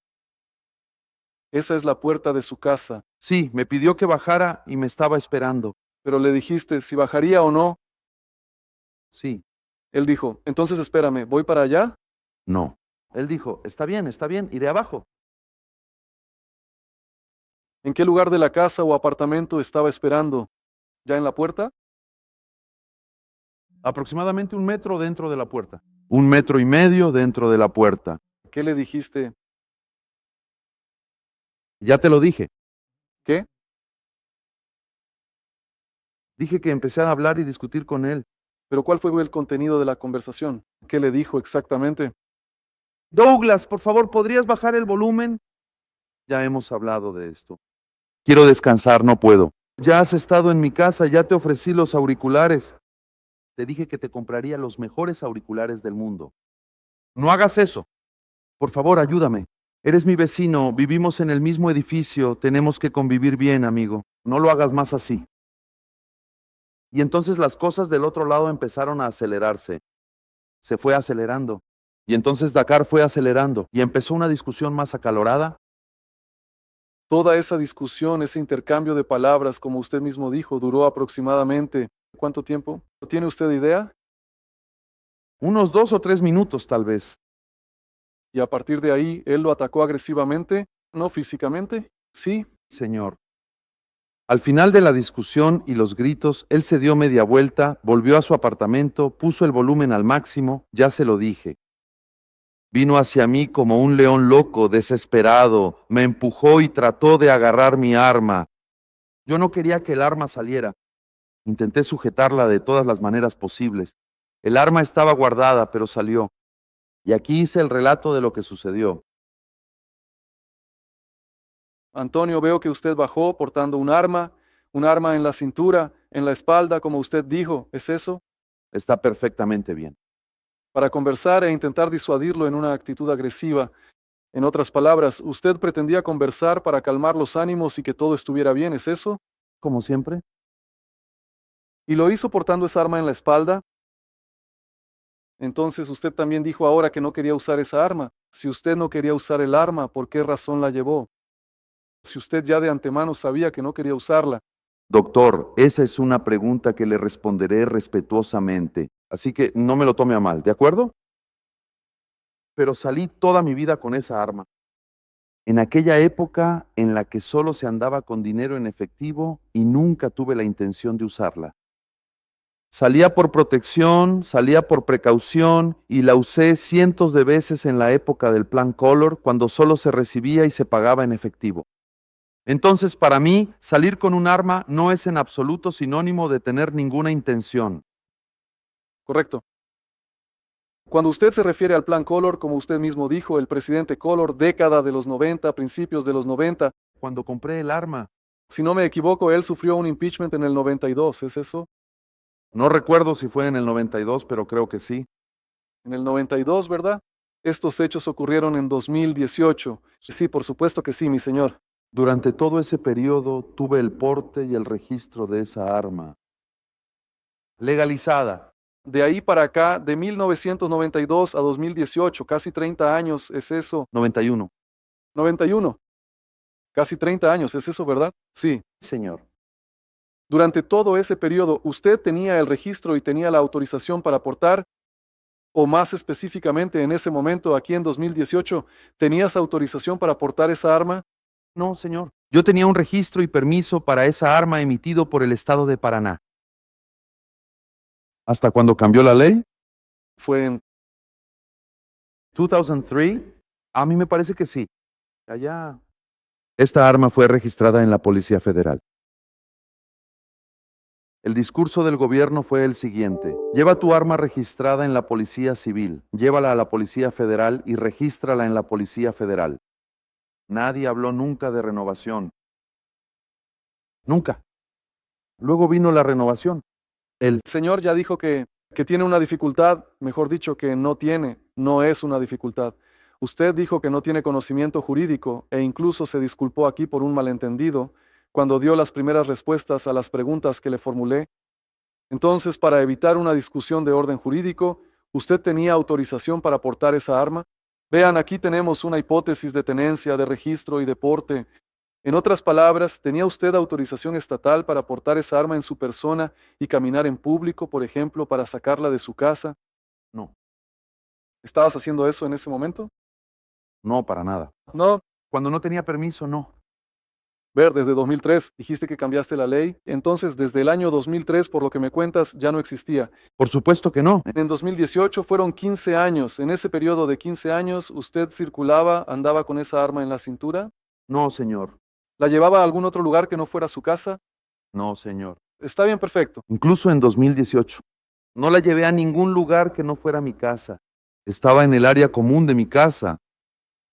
Esa es la puerta de su casa. Sí, me pidió que bajara y me estaba esperando. Pero le dijiste si bajaría o no. Sí, Él dijo, entonces espérame, ¿voy para allá? no. Él dijo, está bien, iré abajo. ¿En qué lugar de la casa o apartamento estaba esperando? ¿Ya en la puerta? Aproximadamente 1 metro dentro de la puerta. 1,5 metros dentro de la puerta. ¿Qué le dijiste? Ya te lo dije. ¿Qué? Dije que empecé a hablar y discutir con él. ¿Pero cuál fue el contenido de la conversación? ¿Qué le dijo exactamente? Douglas, por favor, ¿podrías bajar el volumen? Ya hemos hablado de esto. Quiero descansar, no puedo. Ya has estado en mi casa, ya te ofrecí los auriculares. Te dije que te compraría los mejores auriculares del mundo. No hagas eso. Por favor, ayúdame. Eres mi vecino, vivimos en el mismo edificio, tenemos que convivir bien, amigo. No lo hagas más así. Y entonces las cosas del otro lado empezaron a acelerarse. Se fue acelerando. Y entonces Dakar fue acelerando. Y empezó una discusión más acalorada. Toda esa discusión, ese intercambio de palabras, como usted mismo dijo, duró aproximadamente ¿cuánto tiempo? ¿Tiene usted idea? Unos 2 o 3 minutos, tal vez. Y a partir de ahí, él lo atacó agresivamente, no físicamente. Sí, Señor. Al final de la discusión y los gritos, él se dio media vuelta, volvió a su apartamento, puso el volumen al máximo, ya se lo dije. Vino hacia mí como un león loco, desesperado, me empujó y trató de agarrar mi arma. Yo no quería que el arma saliera. Intenté sujetarla de todas las maneras posibles. El arma estaba guardada, pero salió. Y aquí hice el relato de lo que sucedió. Antonio, veo que usted bajó portando un arma en la cintura, en la espalda, como usted dijo. ¿Es eso? Está perfectamente bien. Para conversar e intentar disuadirlo en una actitud agresiva. En otras palabras, usted pretendía conversar para calmar los ánimos y que todo estuviera bien, ¿es eso? Como siempre. Y lo hizo portando esa arma en la espalda. Entonces usted también dijo ahora que no quería usar esa arma. Si usted no quería usar el arma, ¿por qué razón la llevó? Si usted ya de antemano sabía que no quería usarla. Doctor, esa es una pregunta que le responderé respetuosamente. Así que no me lo tome a mal, ¿de acuerdo? Pero salí toda mi vida con esa arma. En aquella época en la que solo se andaba con dinero en efectivo y nunca tuve la intención de usarla. Salía por protección, salía por precaución y la usé cientos de veces en la época del Plan Collor cuando solo se recibía y se pagaba en efectivo. Entonces, para mí, salir con un arma no es en absoluto sinónimo de tener ninguna intención. Correcto. Cuando usted se refiere al Plan Collor, como usted mismo dijo, el presidente Collor, década de los 90, principios de los 90, Cuando compré el arma, si no me equivoco, él sufrió un impeachment en el 92, ¿es eso? No recuerdo si fue en el 92, pero creo que sí. En el 92, ¿verdad? Estos hechos ocurrieron en 2018. Sí, por supuesto que sí, mi señor. Durante todo ese periodo tuve el porte y el registro de esa arma. Legalizada. De ahí para acá, de 1992 a 2018, casi 30 años, es eso. 91. 91, casi 30 años, es eso, ¿verdad? Sí. Señor. Durante todo ese periodo, ¿usted tenía el registro y tenía la autorización para portar? O más específicamente, en ese momento, aquí en 2018, ¿tenías autorización para portar esa arma? No, señor. Yo tenía un registro y permiso para esa arma emitido por el estado de Paraná. ¿Hasta cuando cambió la ley? Fue en 2003. A mí me parece que sí. Allá. Esta arma fue registrada en la Policía Federal. El discurso del gobierno fue el siguiente: lleva tu arma registrada en la Policía Civil, llévala a la Policía Federal y regístrala en la Policía Federal. Nadie habló nunca de renovación. Nunca. Luego vino la renovación. El señor ya dijo que tiene una dificultad, mejor dicho, que no tiene, no es una dificultad. Usted dijo que no tiene conocimiento jurídico e incluso se disculpó aquí por un malentendido cuando dio las primeras respuestas a las preguntas que le formulé. Entonces, para evitar una discusión de orden jurídico, ¿usted tenía autorización para portar esa arma? Vean, aquí tenemos una hipótesis de tenencia, de registro y de porte. En otras palabras, ¿tenía usted autorización estatal para portar esa arma en su persona y caminar en público, por ejemplo, para sacarla de su casa? No, ¿Estabas haciendo eso en ese momento? no, para nada. No. Cuando no tenía permiso, no. Ver, desde 2003 dijiste que cambiaste la ley, entonces desde el año 2003, por lo que me cuentas, ya no existía. Por supuesto que no. En 2018 fueron 15 años. En ese periodo de 15 años, ¿usted circulaba, andaba con esa arma en la cintura? No, señor. ¿La llevaba a algún otro lugar que no fuera su casa? No, señor. Está bien, perfecto. Incluso en 2018. No la llevé a ningún lugar que no fuera mi casa. Estaba en el área común de mi casa.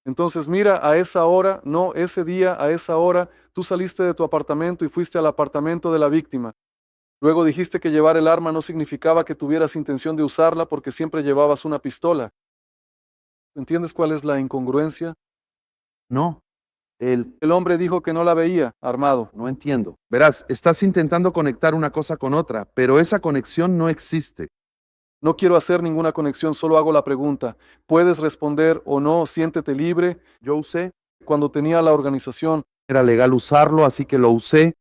Entonces, mira, a esa hora, no, ese día, a esa hora, tú saliste de tu apartamento y fuiste al apartamento de la víctima. Luego dijiste que llevar el arma no significaba que tuvieras intención de usarla porque siempre llevabas una pistola. ¿Entiendes cuál es la incongruencia? No. El hombre dijo que no la veía armado. No entiendo. Verás, estás intentando conectar una cosa con otra, pero esa conexión no existe. No quiero hacer ninguna conexión, solo hago la pregunta. ¿Puedes responder o no? Siéntete libre. Yo usé, Cuando tenía la organización, era legal usarlo, así que lo usé.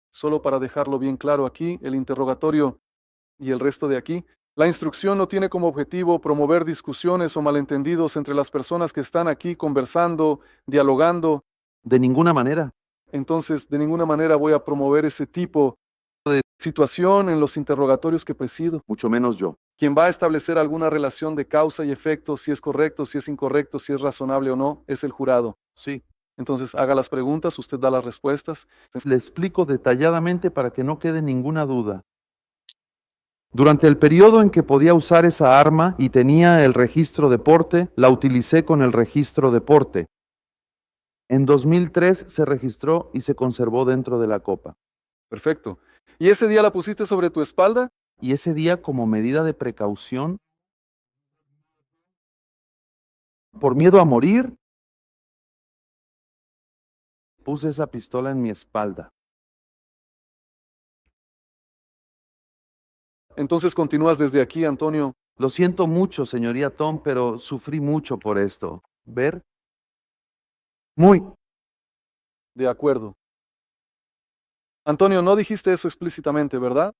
solo para dejarlo bien claro aquí, el interrogatorio y el resto de aquí, la instrucción no tiene como objetivo promover discusiones o malentendidos entre las personas que están aquí conversando, dialogando. De ninguna manera. Entonces, de ninguna manera voy a promover ese tipo de situación en los interrogatorios que presido. Mucho menos yo. Quien va a establecer alguna relación de causa y efecto, si es correcto, si es incorrecto, si es razonable o no, es el jurado. Sí. Entonces, haga las preguntas, usted da las respuestas. Le explico detalladamente para que no quede ninguna duda. Durante el periodo en que podía usar esa arma y tenía el registro de porte, la utilicé con el registro de porte. En 2003 se registró y se conservó dentro de la copa. Perfecto. ¿Y ese día la pusiste sobre tu espalda? Y ese día, como medida de precaución, por miedo a morir, puse esa pistola en mi espalda. Entonces continúas desde aquí, Antonio. Lo siento mucho, señoría Tom, pero sufrí mucho por esto. ¿Ver? Muy. De acuerdo. Antonio, no dijiste eso explícitamente, ¿verdad?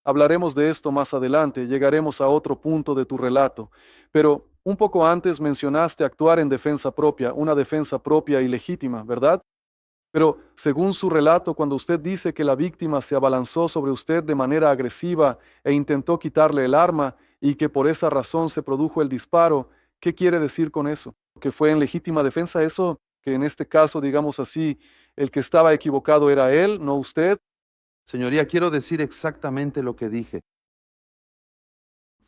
Hablaremos de esto más adelante, llegaremos a otro punto de tu relato. Pero un poco antes mencionaste actuar en defensa propia, una defensa propia y legítima, ¿verdad? Pero según su relato, cuando usted dice que la víctima se abalanzó sobre usted de manera agresiva e intentó quitarle el arma y que por esa razón se produjo el disparo, ¿qué quiere decir con eso? ¿Que fue en legítima defensa eso? Que en este caso, digamos así, el que estaba equivocado era él, no usted. Señoría, quiero decir exactamente lo que dije.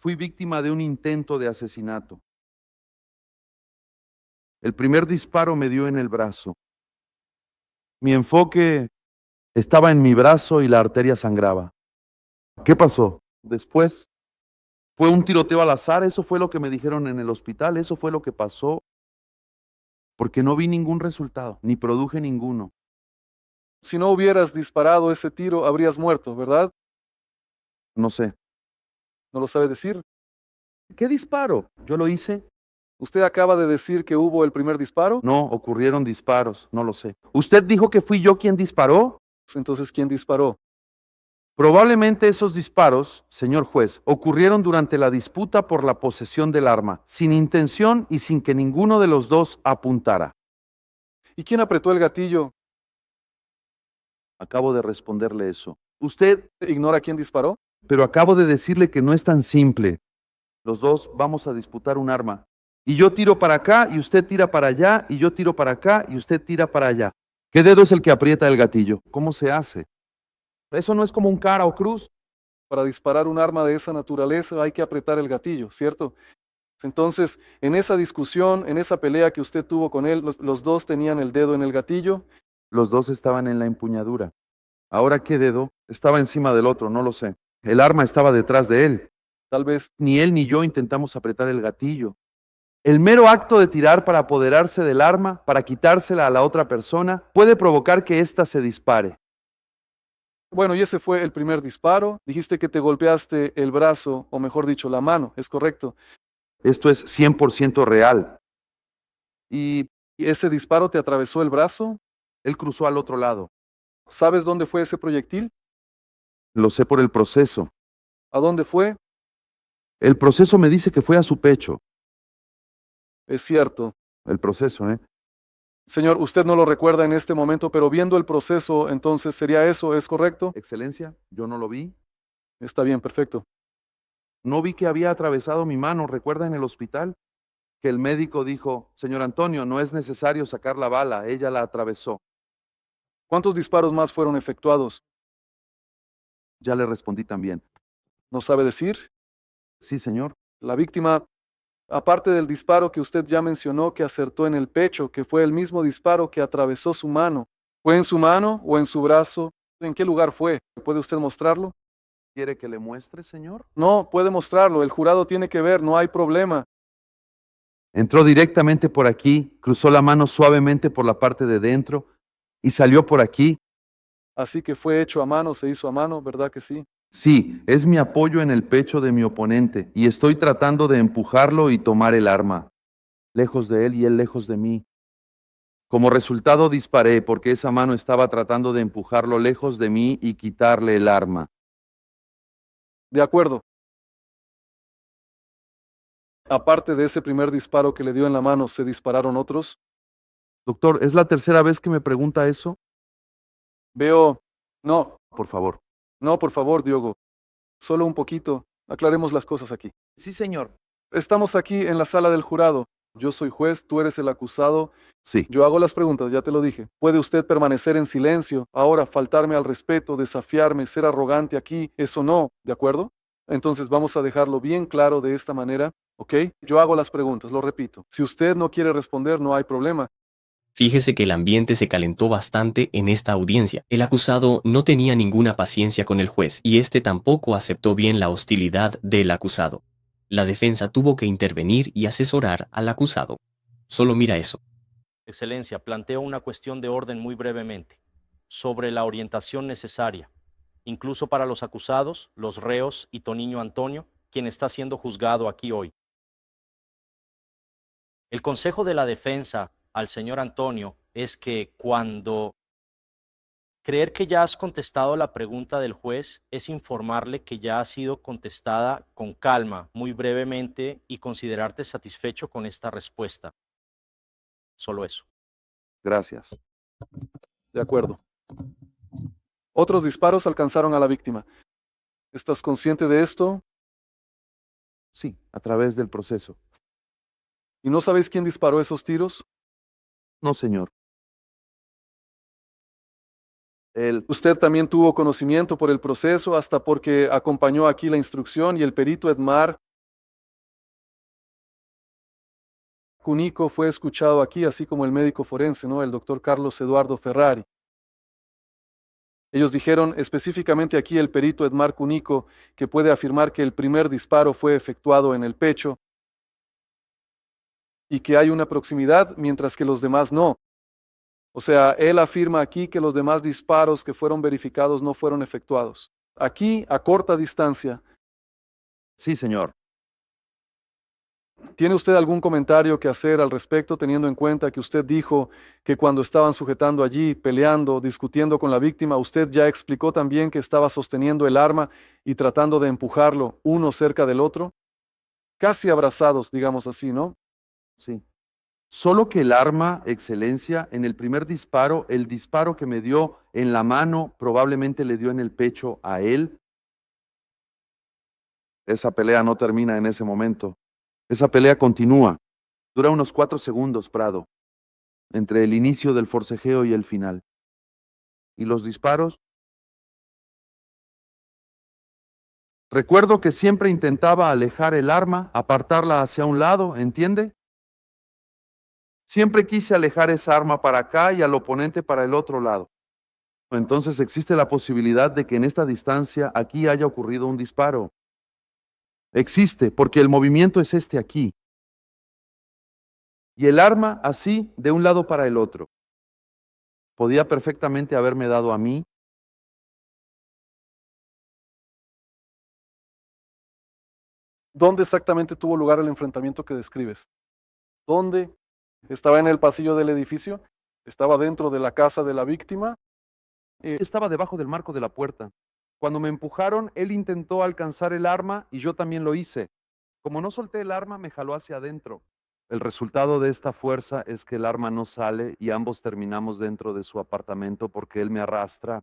Fui víctima de un intento de asesinato. El primer disparo me dio en el brazo. Mi enfoque estaba en mi brazo y la arteria sangraba. ¿Qué pasó? Después fue un tiroteo al azar, eso fue lo que me dijeron en el hospital, eso fue lo que pasó, porque no vi ningún resultado, ni produje ninguno. Si no hubieras disparado ese tiro, habrías muerto, ¿verdad? No sé. ¿No lo sabe decir? ¿Qué disparo? ¿Yo lo hice? Usted acaba de decir que hubo el primer disparo. No, ocurrieron disparos, no lo sé. ¿Usted dijo que fui yo quien disparó? Entonces, ¿quién disparó? Probablemente esos disparos, señor juez, ocurrieron durante la disputa por la posesión del arma, sin intención y sin que ninguno de los dos apuntara. ¿Y quién apretó el gatillo? Acabo de responderle eso. Usted, ¿Ignora quién disparó? pero acabo de decirle que no es tan simple. Los dos vamos a disputar un arma. Y yo tiro para acá y usted tira para allá y yo tiro para acá y usted tira para allá. ¿Qué dedo es el que aprieta el gatillo? ¿Cómo se hace? Eso no es como un cara o cruz. Para disparar un arma de esa naturaleza hay que apretar el gatillo, ¿cierto? Entonces, en esa discusión, en esa pelea que usted tuvo con él, los dos tenían el dedo en el gatillo. Los dos estaban en la empuñadura. Ahora, ¿qué dedo? Estaba encima del otro, no lo sé. El arma estaba detrás de él. Tal vez, Ni él ni yo intentamos apretar el gatillo. El mero acto de tirar para apoderarse del arma, para quitársela a la otra persona, puede provocar que ésta se dispare. bueno, y ese fue el primer disparo. Dijiste que te golpeaste el brazo, o mejor dicho, la mano, ¿es correcto? Esto es 100% real. Y ¿Y ese disparo te atravesó el brazo? él cruzó al otro lado. ¿Sabes dónde fue ese proyectil? Lo sé por el proceso. ¿A dónde fue? El proceso me dice que fue a su pecho. Es cierto. El proceso, ¿eh? Señor, usted no lo recuerda en este momento, pero viendo el proceso, entonces sería eso, ¿es correcto? Excelencia, yo no lo vi. Está bien, perfecto. No vi que había atravesado mi mano. ¿Recuerda en el hospital? Que el médico dijo, señor Antonio, no es necesario sacar la bala, ella la atravesó. ¿Cuántos disparos más fueron efectuados? Ya le respondí también. ¿No sabe decir? Sí, señor. La víctima, aparte del disparo que usted ya mencionó que acertó en el pecho, que fue el mismo disparo que atravesó su mano, ¿fue en su mano o en su brazo? ¿En qué lugar fue? ¿Puede usted mostrarlo? ¿Quiere que le muestre, señor? No, puede mostrarlo. El jurado tiene que ver, no hay problema. Entró directamente por aquí, cruzó la mano suavemente por la parte de dentro y salió por aquí. Así que fue hecho a mano, se hizo a mano, ¿verdad que sí? Sí, es mi apoyo en el pecho de mi oponente y estoy tratando de empujarlo y tomar el arma, lejos de él y él lejos de mí. Como resultado disparé porque esa mano estaba tratando de empujarlo lejos de mí y quitarle el arma. De acuerdo. Aparte de ese primer disparo que le dio en la mano, ¿se dispararon otros? Doctor, ¿es la tercera vez que me pregunta eso? Veo... No, Por favor. no, por favor, Diogo. Solo un poquito. Aclaremos las cosas aquí. Sí, señor. Estamos aquí en la sala del jurado. Yo soy juez, tú eres el acusado. Sí. Yo hago las preguntas, ya te lo dije. ¿Puede usted permanecer en silencio? Ahora, faltarme al respeto, desafiarme, ser arrogante aquí, eso no, ¿de acuerdo? Entonces vamos a dejarlo bien claro de esta manera, ¿ok? Yo hago las preguntas, lo repito. Si usted no quiere responder, no hay problema. Fíjese que el ambiente se calentó bastante en esta audiencia. El acusado no tenía ninguna paciencia con el juez y este tampoco aceptó bien la hostilidad del acusado. La defensa tuvo que intervenir y asesorar al acusado. Solo mira eso. Excelencia, planteo una cuestión de orden muy brevemente, sobre la orientación necesaria, incluso para los acusados, los reos y Toniño Antonio, quien está siendo juzgado aquí hoy. El consejo de la defensa al señor Antonio es que cuando creer que ya has contestado la pregunta del juez es informarle que ya ha sido contestada con calma, muy brevemente, y considerarte satisfecho con esta respuesta. Solo eso. Gracias. De acuerdo. Otros disparos alcanzaron a la víctima. ¿Estás consciente de esto? Sí, a través del proceso. ¿Y no sabéis quién disparó esos tiros? No, señor. El Usted también tuvo conocimiento por el proceso, hasta porque acompañó aquí la instrucción y el perito Edmar Cunico fue escuchado aquí, así como el médico forense, ¿no? El doctor Carlos Eduardo Ferrari. Ellos dijeron específicamente aquí el perito Edmar Cunico, que puede afirmar que el primer disparo fue efectuado en el pecho y que hay una proximidad, mientras que los demás no. O sea, él afirma aquí que los demás disparos que fueron verificados no fueron efectuados. Aquí, a corta distancia. Sí, señor. ¿Tiene usted algún comentario que hacer al respecto, teniendo en cuenta que usted dijo que cuando estaban sujetando allí, peleando, discutiendo con la víctima, usted ya explicó también que estaba sosteniendo el arma y tratando de empujarlo uno cerca del otro? Casi abrazados, digamos así, ¿no? Sí. Solo que el arma, excelencia, en el primer disparo, el disparo que me dio en la mano, probablemente le dio en el pecho a él. Esa pelea no termina en ese momento. Esa pelea continúa. Dura unos 4 segundos, Prado, entre el inicio del forcejeo y el final. ¿Y los disparos? Recuerdo que siempre intentaba alejar el arma, apartarla hacia un lado, ¿entiende? Siempre quise alejar esa arma para acá y al oponente para el otro lado. Entonces existe la posibilidad de que en esta distancia aquí haya ocurrido un disparo. Existe, porque el movimiento es este aquí. Y el arma así de un lado para el otro. Podía perfectamente haberme dado a mí. ¿Dónde exactamente tuvo lugar el enfrentamiento que describes? ¿Dónde? ¿Estaba en el pasillo del edificio? ¿Estaba dentro de la casa de la víctima? Estaba debajo del marco de la puerta. Cuando me empujaron, él intentó alcanzar el arma y yo también lo hice. Como no solté el arma, me jaló hacia adentro. El resultado de esta fuerza es que el arma no sale y ambos terminamos dentro de su apartamento porque él me arrastra.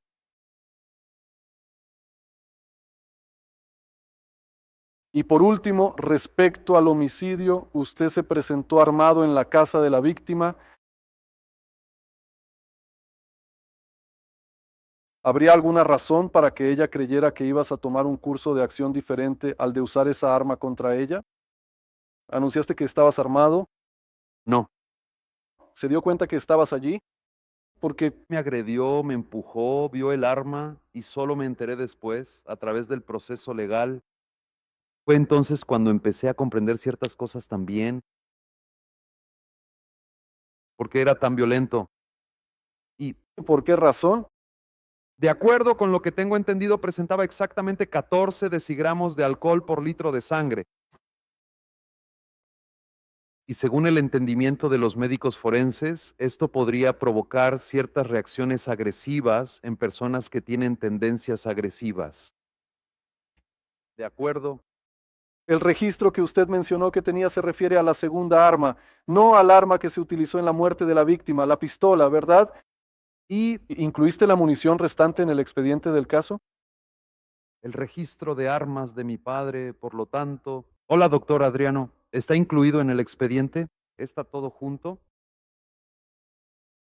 Y por último, respecto al homicidio, usted se presentó armado en la casa de la víctima. ¿Habría alguna razón para que ella creyera que ibas a tomar un curso de acción diferente al de usar esa arma contra ella? ¿Anunciaste que estabas armado? No, ¿Se dio cuenta que estabas allí? Porque me agredió, me empujó, vio el arma y solo me enteré después, a través del proceso legal. Fue entonces cuando empecé a comprender ciertas cosas también, porque era tan violento. Y ¿por qué razón? de acuerdo con lo que tengo entendido, presentaba exactamente 14 decigramos de alcohol por litro de sangre. Y según el entendimiento de los médicos forenses, esto podría provocar ciertas reacciones agresivas en personas que tienen tendencias agresivas. De acuerdo. El registro que usted mencionó que tenía se refiere a la segunda arma, no al arma que se utilizó en la muerte de la víctima, la pistola, ¿verdad? Y ¿Incluiste la munición restante en el expediente del caso? el registro de armas de mi padre, por lo tanto. Hola, doctor Adriano. ¿Está incluido en el expediente? ¿Está todo junto?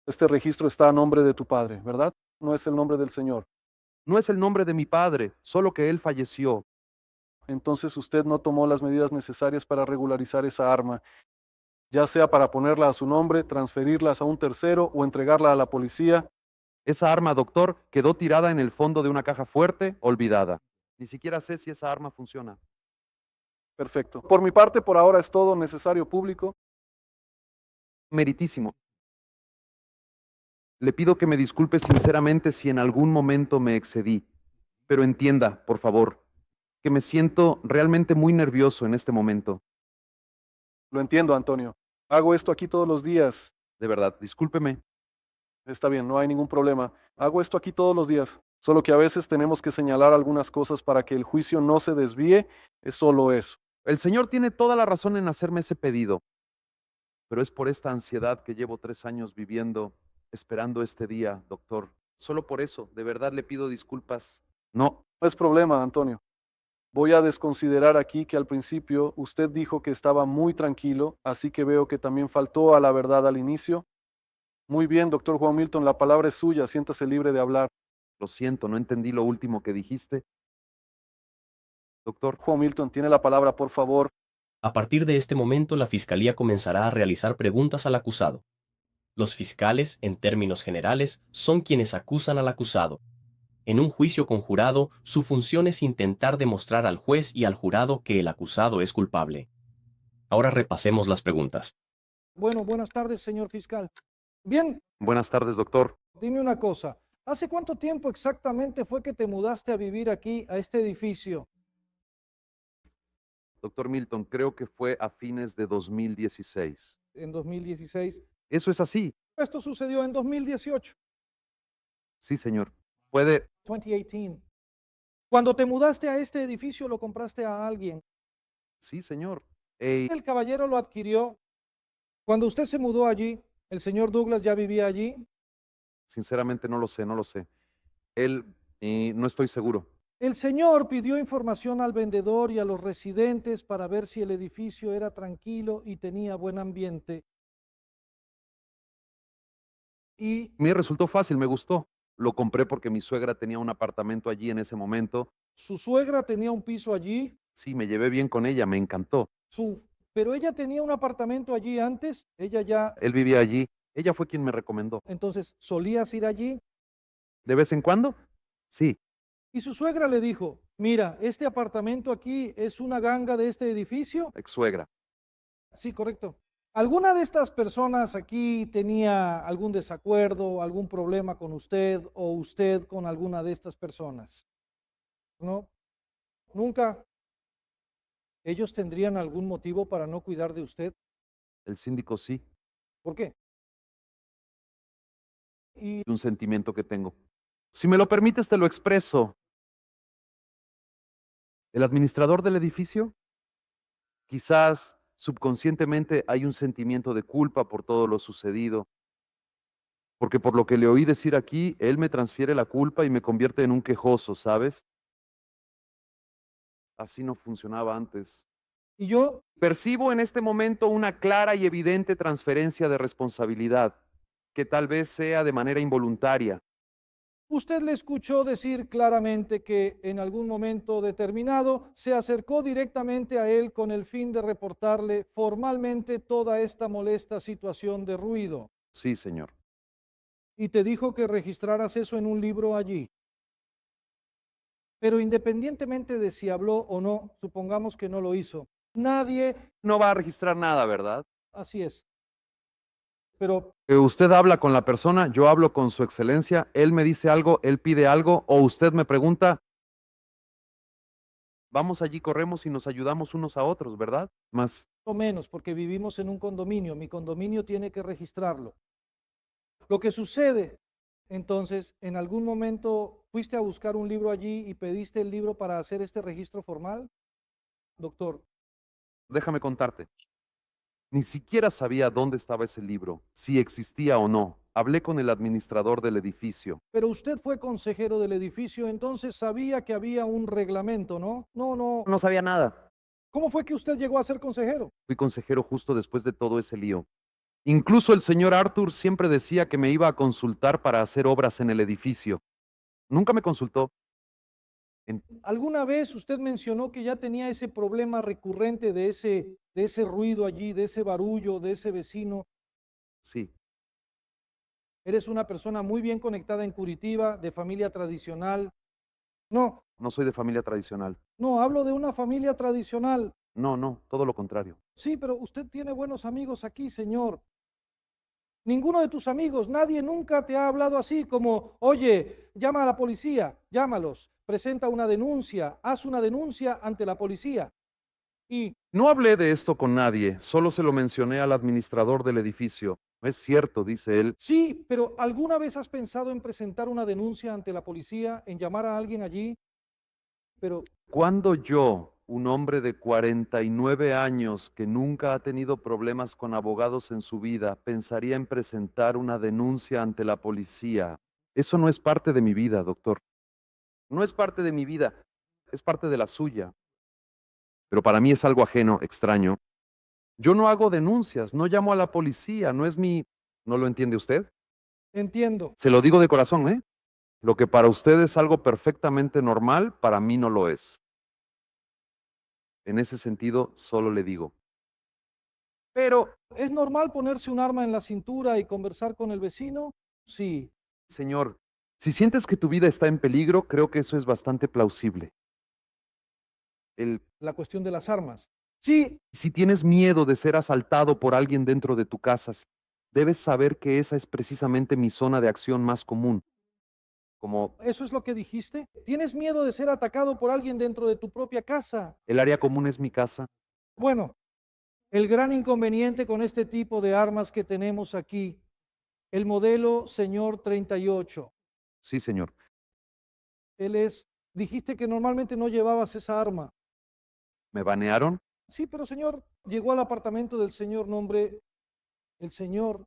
Este registro está a nombre de tu padre, ¿verdad? No es el nombre del señor. No es el nombre de mi padre, solo que él falleció. Entonces usted no tomó las medidas necesarias para regularizar esa arma, ya sea para ponerla a su nombre, transferirlas a un tercero o entregarla a la policía. Esa arma, doctor, quedó tirada en el fondo de una caja fuerte, olvidada. Ni siquiera sé si esa arma funciona. Perfecto. Por mi parte, por ahora es todo necesario público. Meritísimo. Le pido que me disculpe sinceramente si en algún momento me excedí, pero entienda, por favor, que me siento realmente muy nervioso en este momento. Lo entiendo, Antonio. Hago esto aquí todos los días. De verdad, discúlpeme. Está bien, no hay ningún problema. Hago esto aquí todos los días. Solo que a veces tenemos que señalar algunas cosas para que el juicio no se desvíe. Es solo eso. El señor tiene toda la razón en hacerme ese pedido, pero es por esta ansiedad que llevo 3 años viviendo, esperando este día, doctor. Solo por eso, de verdad le pido disculpas. No, No es problema, Antonio. Voy a desconsiderar aquí que al principio usted dijo que estaba muy tranquilo, así que veo que también faltó a la verdad al inicio. Muy bien, doctor Juan Milton, la palabra es suya, siéntase libre de hablar. lo siento, no entendí lo último que dijiste. Doctor, Juan Milton, tiene la palabra, por favor. A partir de este momento, la Fiscalía comenzará a realizar preguntas al acusado. Los fiscales, en términos generales, son quienes acusan al acusado. En un juicio conjurado, su función es intentar demostrar al juez y al jurado que el acusado es culpable. Ahora repasemos las preguntas. Bueno, buenas tardes, señor fiscal. Bien, Buenas tardes, doctor. dime una cosa. ¿Hace cuánto tiempo exactamente fue que te mudaste a vivir aquí, a este edificio? Doctor Milton, creo que fue a fines de 2016. En 2016. Eso es así. Esto sucedió en 2018, Sí, señor. Puede... 2018. Cuando te mudaste a este edificio, lo compraste a alguien. Sí, señor. El caballero lo adquirió. Cuando usted se mudó allí, el señor Douglas ya vivía allí. Sinceramente no lo sé, no lo sé. Él, no estoy seguro. El señor pidió información al vendedor y a los residentes para ver si el edificio era tranquilo y tenía buen ambiente. Y Me resultó fácil, me gustó. Lo compré porque mi suegra tenía un apartamento allí en ese momento. su suegra tenía un piso allí, Sí, me llevé bien con ella, me encantó. pero ella tenía un apartamento allí antes, ella ya, Él vivía allí. Ella fue quien me recomendó. entonces solías ir allí. ¿De vez en cuando? Sí, Y su suegra le dijo, mira, este apartamento aquí es una ganga de este edificio. ex suegra. Sí, correcto. ¿Alguna de estas personas aquí tenía algún desacuerdo, algún problema con usted o usted con alguna de estas personas? ¿No? Nunca. ¿Ellos tendrían algún motivo para no cuidar de usted? El síndico sí, ¿Por qué? Y un sentimiento que tengo. Si me lo permites, te lo expreso. El administrador del edificio, quizás subconscientemente hay un sentimiento de culpa por todo lo sucedido, porque por lo que le oí decir aquí, él me transfiere la culpa y me convierte en un quejoso, ¿sabes? Así no funcionaba antes. y yo, Percibo en este momento una clara y evidente transferencia de responsabilidad, que tal vez sea de manera involuntaria. usted le escuchó decir claramente que en algún momento determinado se acercó directamente a él con el fin de reportarle formalmente toda esta molesta situación de ruido Sí, señor. y te dijo que registraras eso en un libro allí. Pero independientemente de si habló o no, supongamos que no lo hizo. Nadie, No va a registrar nada, ¿verdad? así es. Pero Usted habla con la persona, yo hablo con su excelencia, él me dice algo, él pide algo, o usted me pregunta, vamos allí, corremos y nos ayudamos unos a otros, ¿verdad? Más, o menos, porque vivimos en un condominio. Mi condominio tiene que registrarlo. Lo que sucede, entonces, en algún momento fuiste a buscar un libro allí y pediste el libro para hacer este registro formal, doctor. déjame contarte. Ni siquiera sabía dónde estaba ese libro, si existía o no. Hablé con el administrador del edificio. Pero usted fue consejero del edificio, entonces sabía que había un reglamento, ¿no? No, no. No sabía nada. ¿Cómo fue que usted llegó a ser consejero? Fui consejero justo después de todo ese lío. Incluso el señor Arthur siempre decía que me iba a consultar para hacer obras en el edificio. Nunca me consultó. ¿Alguna vez usted mencionó que ya tenía ese problema recurrente de ese ruido allí, de ese barullo, de ese vecino? Sí, Eres una persona muy bien conectada en Curitiba, de familia tradicional. No, no soy de familia tradicional. no, hablo de una familia tradicional. No, no, todo lo contrario. Sí, pero usted tiene buenos amigos aquí, señor. Ninguno de tus amigos, nadie nunca te ha hablado así como, oye, llama a la policía, llámalos, presenta una denuncia, haz una denuncia ante la policía. Y No hablé de esto con nadie, solo se lo mencioné al administrador del edificio. Es cierto, dice él. sí, pero ¿alguna vez has pensado en presentar una denuncia ante la policía, en llamar a alguien allí? Pero Cuando yo, un hombre de 49 años que nunca ha tenido problemas con abogados en su vida, pensaría en presentar una denuncia ante la policía? Eso no es parte de mi vida, doctor. No es parte de mi vida, es parte de la suya. Pero para mí es algo ajeno, extraño. Yo no hago denuncias, no llamo a la policía, no es mi... ¿No lo entiende usted? entiendo. Se lo digo de corazón, ¿eh? Lo que para usted es algo perfectamente normal, para mí no lo es. En ese sentido, solo le digo. Pero, ¿Es normal ponerse un arma en la cintura y conversar con el vecino? Sí. señor, Si sientes que tu vida está en peligro, creo que eso es bastante plausible. La cuestión de las armas. Sí, Si tienes miedo de ser asaltado por alguien dentro de tu casa, debes saber que esa es precisamente mi zona de acción más común. Como eso es lo que dijiste. ¿Tienes miedo de ser atacado por alguien dentro de tu propia casa? el área común es mi casa. Bueno, el gran inconveniente con este tipo de armas que tenemos aquí, el modelo Señor 38. Sí, señor. Dijiste que normalmente no llevabas esa arma. ¿Me banearon? Sí, pero señor, llegó al apartamento del señor nombre, el señor,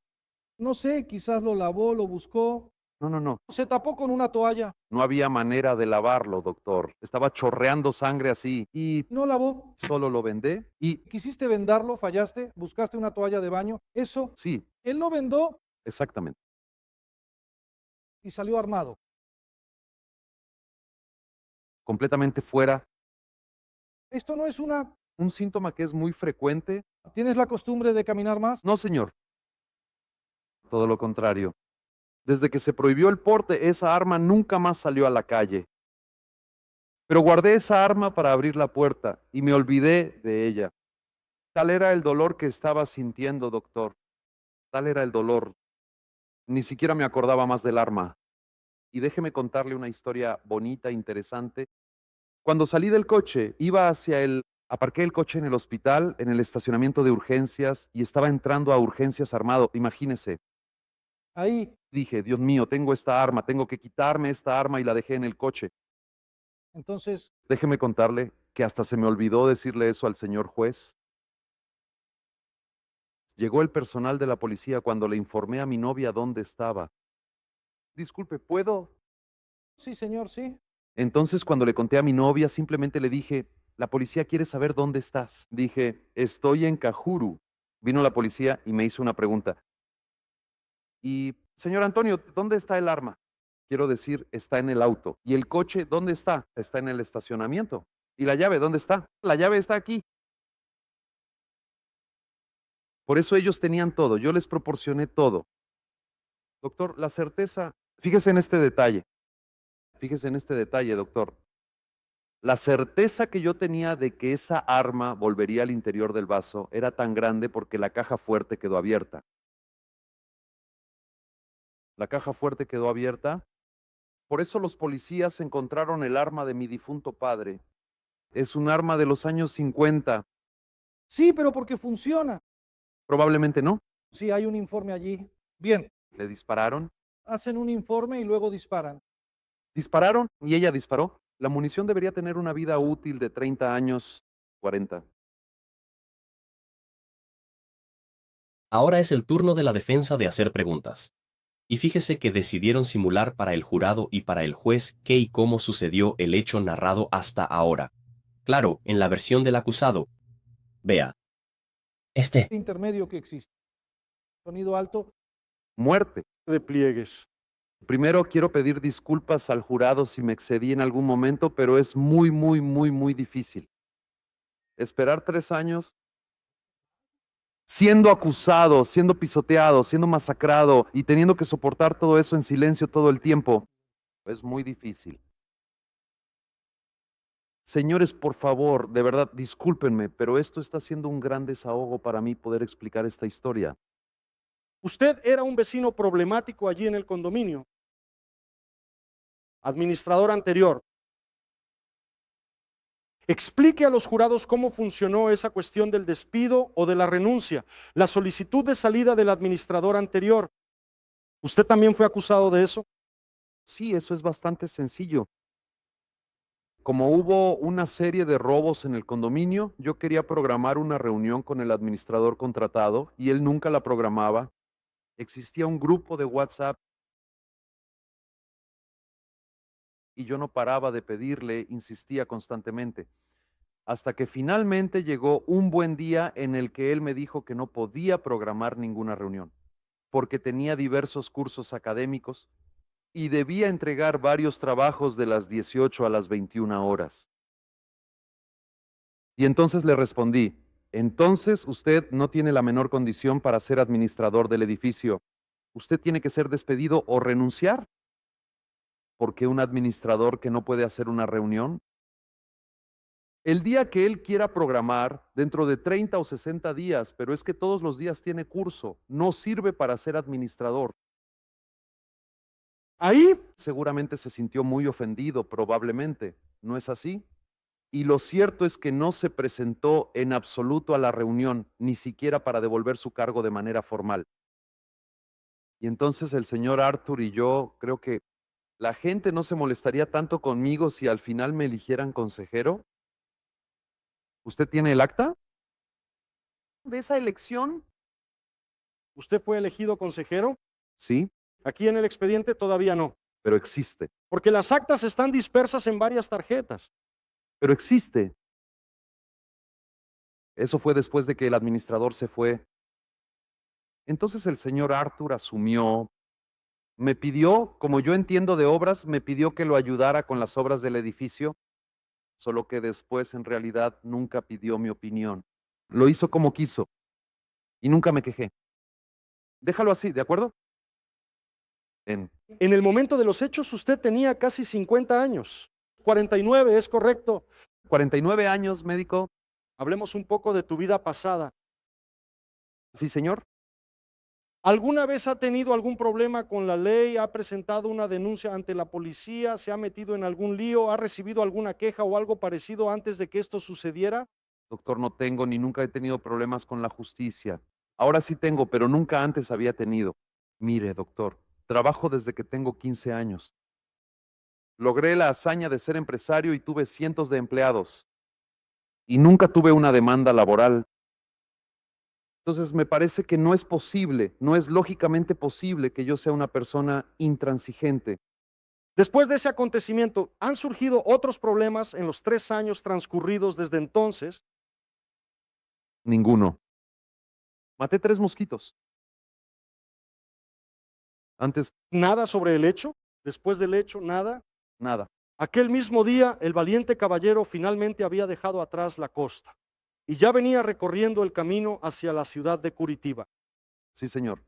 no sé, quizás lo lavó, lo buscó, No, no, no. se tapó con una toalla, No había manera de lavarlo, doctor. Estaba chorreando sangre así y no lavó, solo lo vendé y quisiste vendarlo, fallaste, buscaste una toalla de baño, eso, sí, él lo vendó exactamente. y salió armado. Completamente fuera. Esto no es Un síntoma que es muy frecuente. ¿tienes la costumbre de caminar más? No, señor. Todo lo contrario. Desde que se prohibió el porte, esa arma nunca más salió a la calle. Pero guardé esa arma para abrir la puerta y me olvidé de ella. Tal era el dolor que estaba sintiendo, doctor. Tal era el dolor. Ni siquiera me acordaba más del arma. Y déjeme contarle una historia bonita, interesante. Cuando salí del coche, aparqué el coche en el hospital, en el estacionamiento de urgencias, y estaba entrando a urgencias armado. Imagínese, Ahí, dije, Dios mío, tengo esta arma, tengo que quitarme esta arma y la dejé en el coche. entonces, Déjeme contarle que hasta se me olvidó decirle eso al señor juez. Llegó el personal de la policía cuando le informé a mi novia dónde estaba. Disculpe, ¿puedo? sí, señor, sí. Entonces, cuando le conté a mi novia, simplemente le dije, la policía quiere saber dónde estás. Dije, estoy en Cajuru. Vino la policía y me hizo una pregunta. Y, señor Antonio, ¿dónde está el arma? Quiero decir, está en el auto. ¿Y el coche dónde está? Está en el estacionamiento. ¿Y la llave dónde está? La llave está aquí. Por eso ellos tenían todo. Yo les proporcioné todo. Doctor, la certeza, fíjese en este detalle. Fíjese en este detalle, doctor. La certeza que yo tenía de que esa arma volvería al interior del vaso era tan grande porque la caja fuerte quedó abierta. La caja fuerte quedó abierta. Por eso los policías encontraron el arma de mi difunto padre. Es un arma de los años 50. Sí, pero porque funciona. Probablemente no. Sí, hay un informe allí. Bien, Le dispararon. hacen un informe y luego disparan. Dispararon y ella disparó. La munición debería tener una vida útil de 30 años, 40. Ahora es el turno de la defensa de hacer preguntas. Y fíjese que decidieron simular para el jurado y para el juez qué y cómo sucedió el hecho narrado hasta ahora. Claro, en la versión del acusado. Vea. Intermedio que existe. Sonido alto. Muerte. De pliegues. Primero quiero pedir disculpas al jurado si me excedí en algún momento, pero es muy, muy, muy, muy difícil. Esperar 3 años siendo acusado, siendo pisoteado, siendo masacrado y teniendo que soportar todo eso en silencio todo el tiempo, es muy difícil. Señores, por favor, de verdad, discúlpenme, pero esto está siendo un gran desahogo para mí poder explicar esta historia. Usted era un vecino problemático allí en el condominio, administrador anterior. Explique a los jurados cómo funcionó esa cuestión del despido o de la renuncia, la solicitud de salida del administrador anterior. ¿Usted también fue acusado de eso? Sí, eso es bastante sencillo. Como hubo una serie de robos en el condominio, yo quería programar una reunión con el administrador contratado y él nunca la programaba. Existía un grupo de WhatsApp y yo no paraba de pedirle, insistía constantemente, hasta que finalmente llegó un buen día en el que él me dijo que no podía programar ninguna reunión, porque tenía diversos cursos académicos y debía entregar varios trabajos de las 18 a las 21 horas. Y entonces le respondí, entonces usted no tiene la menor condición para ser administrador del edificio. Usted tiene que ser despedido o renunciar. ¿Por qué un administrador que no puede hacer una reunión? El día que él quiera programar, dentro de 30 o 60 días, pero es que todos los días tiene curso, no sirve para ser administrador. Ahí Seguramente se sintió muy ofendido, probablemente. ¿No es así? Y lo cierto es que no se presentó en absoluto a la reunión, ni siquiera para devolver su cargo de manera formal. Y entonces el señor Arthur y yo creo que la gente no se molestaría tanto conmigo si al final me eligieran consejero. ¿Usted tiene el acta de esa elección? usted fue elegido consejero, Sí, aquí en el expediente todavía no, pero existe. porque las actas están dispersas en varias tarjetas. Pero existe. Eso fue después de que el administrador se fue. Entonces el señor Arthur asumió, me pidió, como yo entiendo de obras, me pidió que lo ayudara con las obras del edificio, solo que después en realidad nunca pidió mi opinión. Lo hizo como quiso y nunca me quejé. Déjalo así, ¿de acuerdo? En En el momento de los hechos usted tenía casi 50 años, 49, es correcto. 49 años, médico. Hablemos un poco de tu vida pasada. Sí, señor. ¿Alguna vez ha tenido algún problema con la ley? ¿Ha presentado una denuncia ante la policía? ¿Se ha metido en algún lío? ¿Ha recibido alguna queja o algo parecido antes de que esto sucediera? Doctor, no tengo ni nunca he tenido problemas con la justicia. Ahora sí tengo, pero nunca antes había tenido. Mire, doctor, trabajo desde que tengo 15 años. Logré la hazaña de ser empresario y tuve cientos de empleados. Y nunca tuve una demanda laboral. Entonces me parece que no es posible, no es lógicamente posible que yo sea una persona intransigente. Después de ese acontecimiento, ¿han surgido otros problemas en los 3 años transcurridos desde entonces? Ninguno. Maté 3 mosquitos. Antes, ¿Nada sobre el hecho? Después del hecho, nada. nada. Aquel mismo día, el valiente caballero finalmente había dejado atrás la costa y ya venía recorriendo el camino hacia la ciudad de Curitiba. Sí, señor.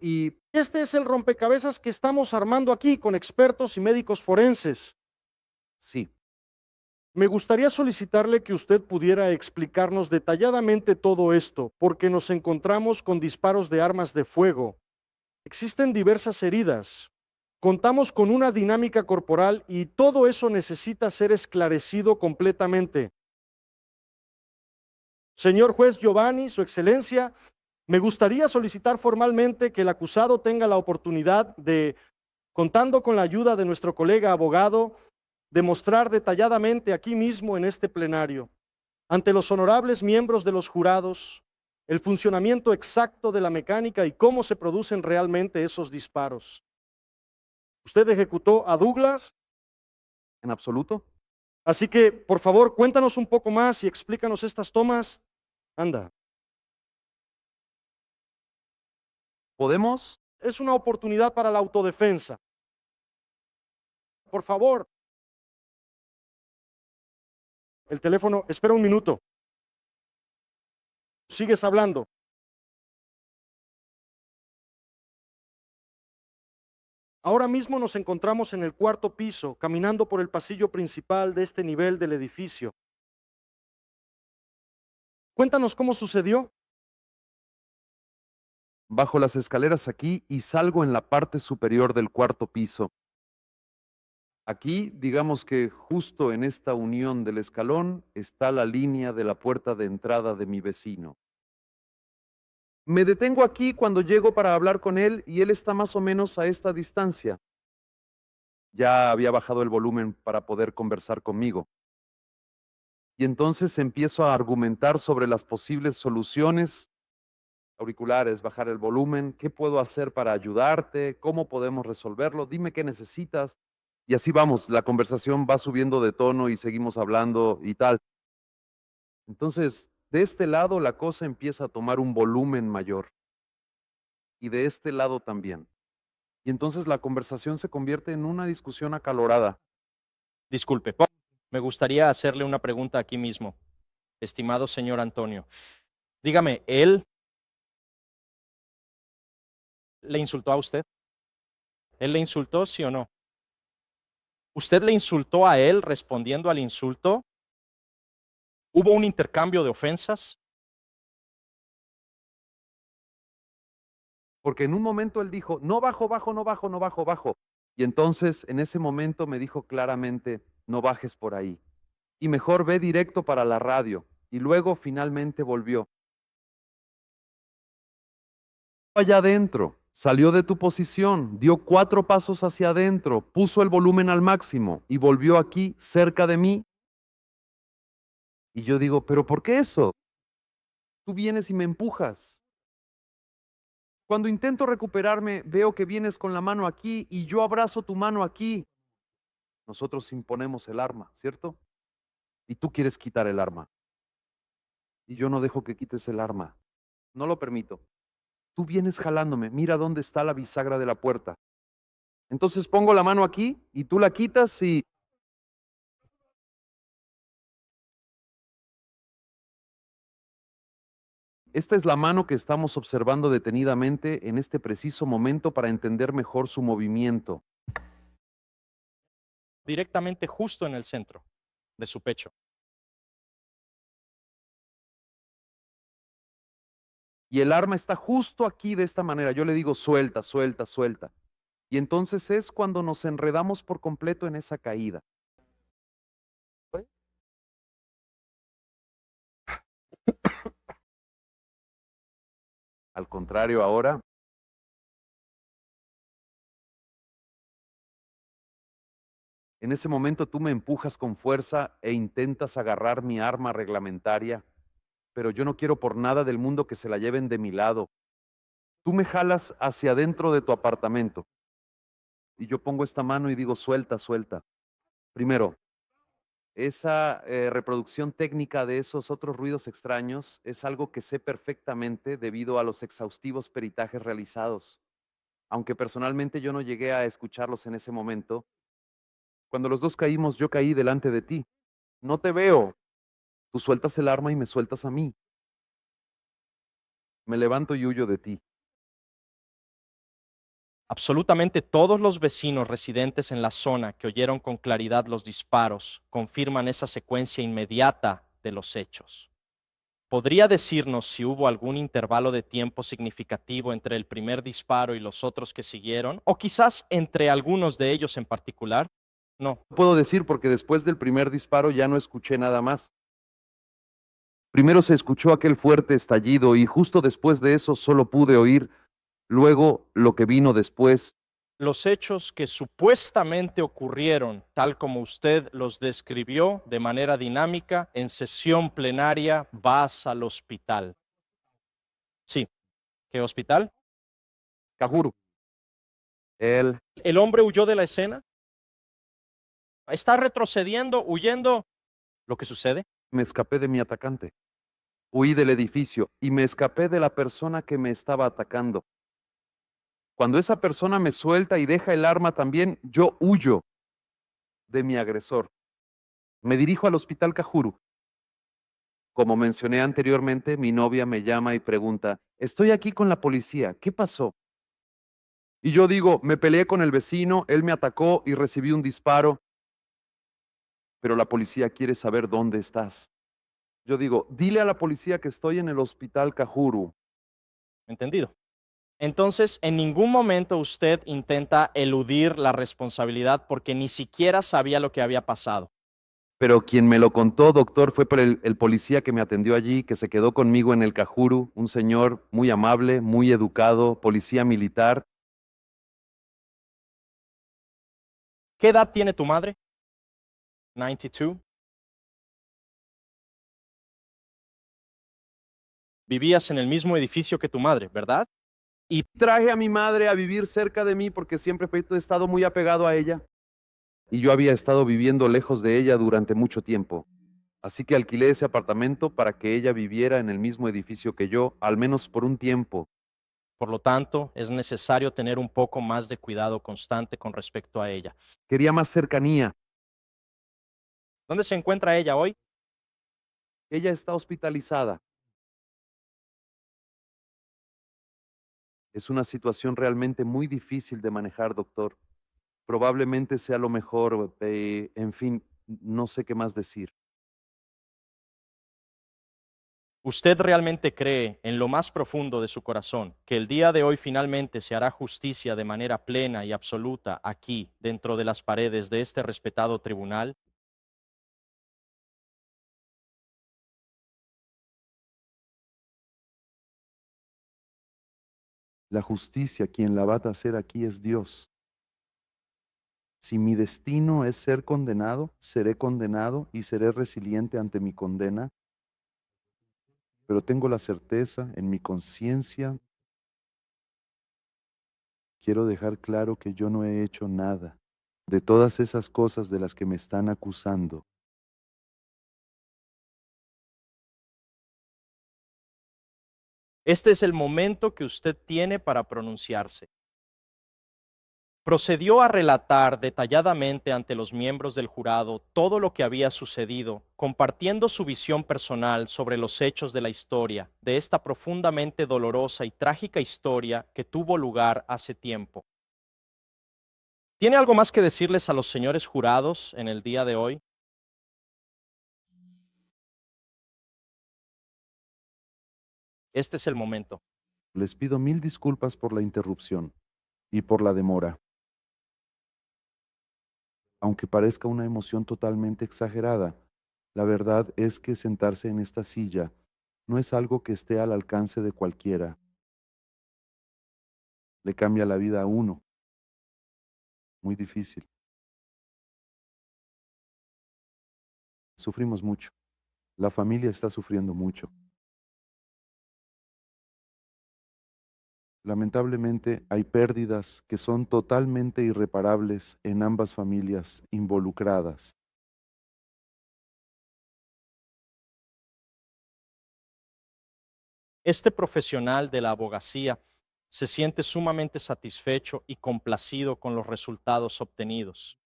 Y Este es el rompecabezas que estamos armando aquí con expertos y médicos forenses. sí, Me gustaría solicitarle que usted pudiera explicarnos detalladamente todo esto, porque nos encontramos con disparos de armas de fuego. Existen diversas heridas. Contamos con una dinámica corporal y todo eso necesita ser esclarecido completamente. Señor juez Giovanni, Su Excelencia, me gustaría solicitar formalmente que el acusado tenga la oportunidad de, contando con la ayuda de nuestro colega abogado, demostrar detalladamente aquí mismo en este plenario, ante los honorables miembros de los jurados, el funcionamiento exacto de la mecánica y cómo se producen realmente esos disparos. Usted ejecutó a Douglas, en absoluto. así que, por favor, cuéntanos un poco más y explícanos estas tomas. Anda, ¿Podemos? es una oportunidad para la autodefensa. Por favor. El teléfono, espera un minuto. Sigues hablando. Ahora mismo nos encontramos en el cuarto piso, caminando por el pasillo principal de este nivel del edificio. Cuéntanos cómo sucedió. Bajo las escaleras aquí y salgo en la parte superior del cuarto piso. Aquí, digamos que justo en esta unión del escalón está la línea de la puerta de entrada de mi vecino. Me detengo aquí cuando llego para hablar con él y él está más o menos a esta distancia. Ya había bajado el volumen para poder conversar conmigo. Y entonces empiezo a argumentar sobre las posibles soluciones, auriculares, bajar el volumen, qué puedo hacer para ayudarte, cómo podemos resolverlo, dime qué necesitas. Y así vamos, la conversación va subiendo de tono y seguimos hablando y tal. Entonces, de este lado la cosa empieza a tomar un volumen mayor y de este lado también. Y entonces la conversación se convierte en una discusión acalorada. Disculpe, me gustaría hacerle una pregunta aquí mismo, estimado señor Antonio. Dígame, ¿él le insultó a usted? ¿Él le insultó, sí o no? ¿Usted le insultó a él respondiendo al insulto? ¿Hubo un intercambio de ofensas? Porque en un momento él dijo, no bajo, bajo, no bajo, no bajo, bajo. Y entonces en ese momento me dijo claramente, no bajes por ahí. Y mejor ve directo para la radio. Y luego finalmente volvió. Allá adentro, salió de tu posición, dio 4 pasos hacia adentro, puso el volumen al máximo y volvió aquí cerca de mí. Y yo digo, pero ¿por qué eso? Tú vienes y me empujas. Cuando intento recuperarme, veo que vienes con la mano aquí y yo abrazo tu mano aquí. Nosotros imponemos el arma, ¿cierto? Y tú quieres quitar el arma. Y yo no dejo que quites el arma. No lo permito. Tú vienes jalándome. Mira dónde está la bisagra de la puerta. Entonces pongo la mano aquí y tú la quitas y... Esta es la mano que estamos observando detenidamente en este preciso momento para entender mejor su movimiento. Directamente justo en el centro de su pecho. Y el arma está justo aquí de esta manera. Yo le digo, suelta, suelta, suelta. Y entonces es cuando nos enredamos por completo en esa caída. Al contrario, ahora, en ese momento tú me empujas con fuerza e intentas agarrar mi arma reglamentaria, pero yo no quiero por nada del mundo que se la lleven de mi lado. Tú me jalas hacia adentro de tu apartamento y yo pongo esta mano y digo, suelta, suelta. Primero, esa reproducción técnica de esos otros ruidos extraños es algo que sé perfectamente debido a los exhaustivos peritajes realizados. Aunque personalmente yo no llegué a escucharlos en ese momento, cuando los dos caímos, yo caí delante de ti. No te veo. Tú sueltas el arma y me sueltas a mí. Me levanto y huyo de ti. Absolutamente todos los vecinos residentes en la zona que oyeron con claridad los disparos confirman esa secuencia inmediata de los hechos. ¿Podría decirnos si hubo algún intervalo de tiempo significativo entre el primer disparo y los otros que siguieron? ¿O quizás entre algunos de ellos en particular? No. No puedo decir porque después del primer disparo ya no escuché nada más. Primero se escuchó aquel fuerte estallido y justo después de eso solo pude oír luego lo que vino después. Los hechos que supuestamente ocurrieron, tal como usted los describió de manera dinámica, en sesión plenaria, vas al hospital. Sí. ¿Qué hospital? Cajuru. Él ¿El hombre huyó de la escena? ¿Está retrocediendo, huyendo? ¿Lo que sucede? me escapé de mi atacante. Huí del edificio y me escapé de la persona que me estaba atacando. Cuando esa persona me suelta y deja el arma también, yo huyo de mi agresor. Me dirijo al hospital Cajuru. Como mencioné anteriormente, mi novia me llama y pregunta, estoy aquí con la policía, ¿qué pasó? Y yo digo, me peleé con el vecino, él me atacó y recibí un disparo, pero la policía quiere saber dónde estás. Yo digo, dile a la policía que estoy en el hospital Cajuru. ¿Entendido? Entonces, en ningún momento usted intenta eludir la responsabilidad porque ni siquiera sabía lo que había pasado. Pero quien me lo contó, doctor, fue por el policía que me atendió allí, que se quedó conmigo en el Cajuru, un señor muy amable, muy educado, policía militar. ¿Qué edad tiene tu madre? 92. Vivías en el mismo edificio que tu madre, ¿verdad? Y traje a mi madre a vivir cerca de mí porque siempre he estado muy apegado a ella. Y yo había estado viviendo lejos de ella durante mucho tiempo. Así que alquilé ese apartamento para que ella viviera en el mismo edificio que yo, al menos por un tiempo. Por lo tanto, es necesario tener un poco más de cuidado constante con respecto a ella. Quería más cercanía. ¿Dónde se encuentra ella hoy? Ella está hospitalizada. Es una situación realmente muy difícil de manejar, doctor. probablemente sea lo mejor, en fin, no sé qué más decir. ¿Usted realmente cree en lo más profundo de su corazón que el día de hoy finalmente se hará justicia de manera plena y absoluta aquí, dentro de las paredes de este respetado tribunal? La justicia, quien la va a hacer aquí es Dios. Si mi destino es ser condenado, seré condenado y seré resiliente ante mi condena, pero tengo la certeza en mi conciencia. Quiero dejar claro que yo no he hecho nada de todas esas cosas de las que me están acusando. Este es el momento que usted tiene para pronunciarse. Procedió a relatar detalladamente ante los miembros del jurado todo lo que había sucedido, compartiendo su visión personal sobre los hechos de la historia, de esta profundamente dolorosa y trágica historia que tuvo lugar hace tiempo. ¿Tiene algo más que decirles a los señores jurados en el día de hoy? Este es el momento. Les pido mil disculpas por la interrupción y por la demora. Aunque parezca una emoción totalmente exagerada, la verdad es que sentarse en esta silla no es algo que esté al alcance de cualquiera. Le cambia la vida a uno. Muy difícil. Sufrimos mucho. La familia está sufriendo mucho. Lamentablemente hay pérdidas que son totalmente irreparables en ambas familias involucradas. Este profesional de la abogacía se siente sumamente satisfecho y complacido con los resultados obtenidos.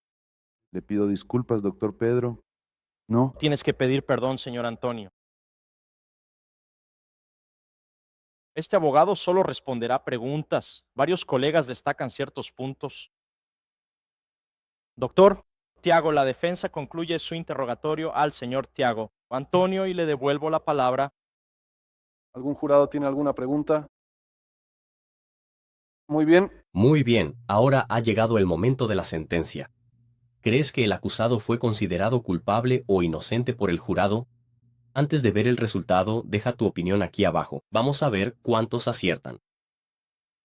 Le pido disculpas, doctor Pedro. No, Tienes que pedir perdón, señor Antonio. Este abogado solo responderá preguntas. Varios colegas destacan ciertos puntos. Doctor Tiago, la defensa concluye su interrogatorio al señor Tiago Antonio y le devuelvo la palabra. ¿Algún jurado tiene alguna pregunta? Muy bien. Muy bien, ahora ha llegado el momento de la sentencia. ¿Crees que el acusado fue considerado culpable o inocente por el jurado? Antes de ver el resultado, deja tu opinión aquí abajo. Vamos a ver cuántos aciertan.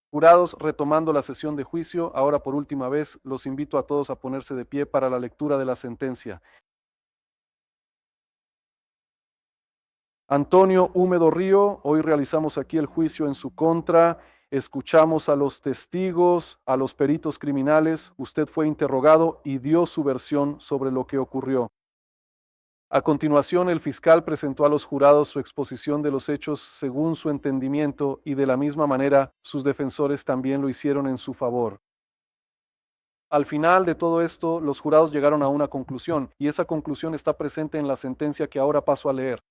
Jurados, retomando la sesión de juicio, ahora por última vez, los invito a todos a ponerse de pie para la lectura de la sentencia. Antonio Húmedo Río, hoy realizamos aquí el juicio en su contra, escuchamos a los testigos, a los peritos criminales, usted fue interrogado y dio su versión sobre lo que ocurrió. A continuación, el fiscal presentó a los jurados su exposición de los hechos según su entendimiento y de la misma manera sus defensores también lo hicieron en su favor. Al final de todo esto, los jurados llegaron a una conclusión y esa conclusión está presente en la sentencia que ahora paso a leer.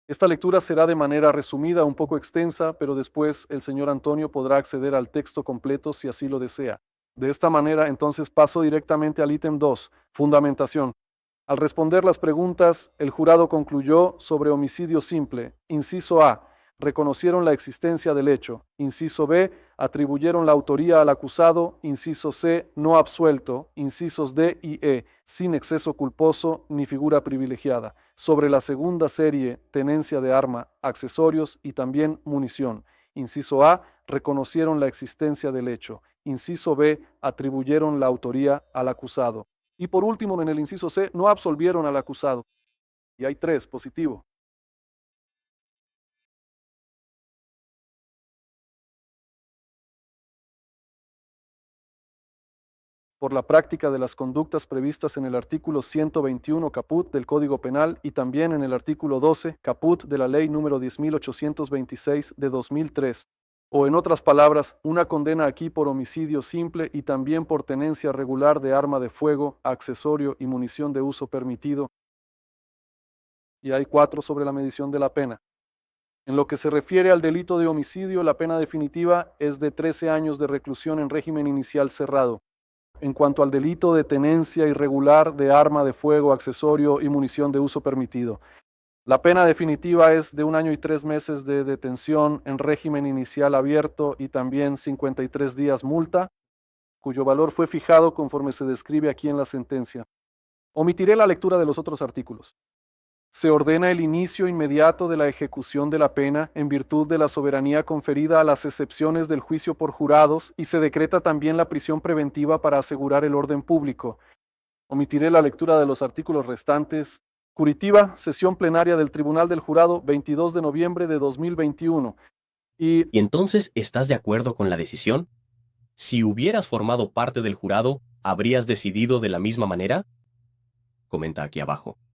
Esta lectura será de manera resumida, un poco extensa, pero después el señor Antonio podrá acceder al texto completo si así lo desea. De esta manera, entonces paso directamente al ítem 2, fundamentación. Al responder las preguntas, el jurado concluyó sobre homicidio simple. Inciso A, reconocieron la existencia del hecho. Inciso B, atribuyeron la autoría al acusado. Inciso C, no absuelto. Incisos D y E, sin exceso culposo ni figura privilegiada. Sobre la segunda serie, tenencia de arma, accesorios y también munición. Inciso A, reconocieron la existencia del hecho. Inciso B, atribuyeron la autoría al acusado. Y por último, en el inciso C, no absolvieron al acusado. Y hay 3, positivo. Por la práctica de las conductas previstas en el artículo 121 caput del Código Penal y también en el artículo 12 caput de la Ley número 10.826 de 2003, o en otras palabras, una condena aquí por homicidio simple y también por tenencia regular de arma de fuego, accesorio y munición de uso permitido. Y hay 4 sobre la medición de la pena. En lo que se refiere al delito de homicidio, la pena definitiva es de 13 años de reclusión en régimen inicial cerrado. en cuanto al delito de tenencia irregular de arma de fuego, accesorio y munición de uso permitido. La pena definitiva es de 1 año y 3 meses de detención en régimen inicial abierto y también 53 días multa, cuyo valor fue fijado conforme se describe aquí en la sentencia. Omitiré la lectura de los otros artículos. Se ordena el inicio inmediato de la ejecución de la pena en virtud de la soberanía conferida a las excepciones del juicio por jurados y se decreta también la prisión preventiva para asegurar el orden público. Omitiré la lectura de los artículos restantes. Curitiba, sesión plenaria del Tribunal del Jurado, 22 de noviembre de 2021. ¿Y entonces estás de acuerdo con la decisión? Si hubieras formado parte del jurado, ¿habrías decidido de la misma manera? Comenta aquí abajo.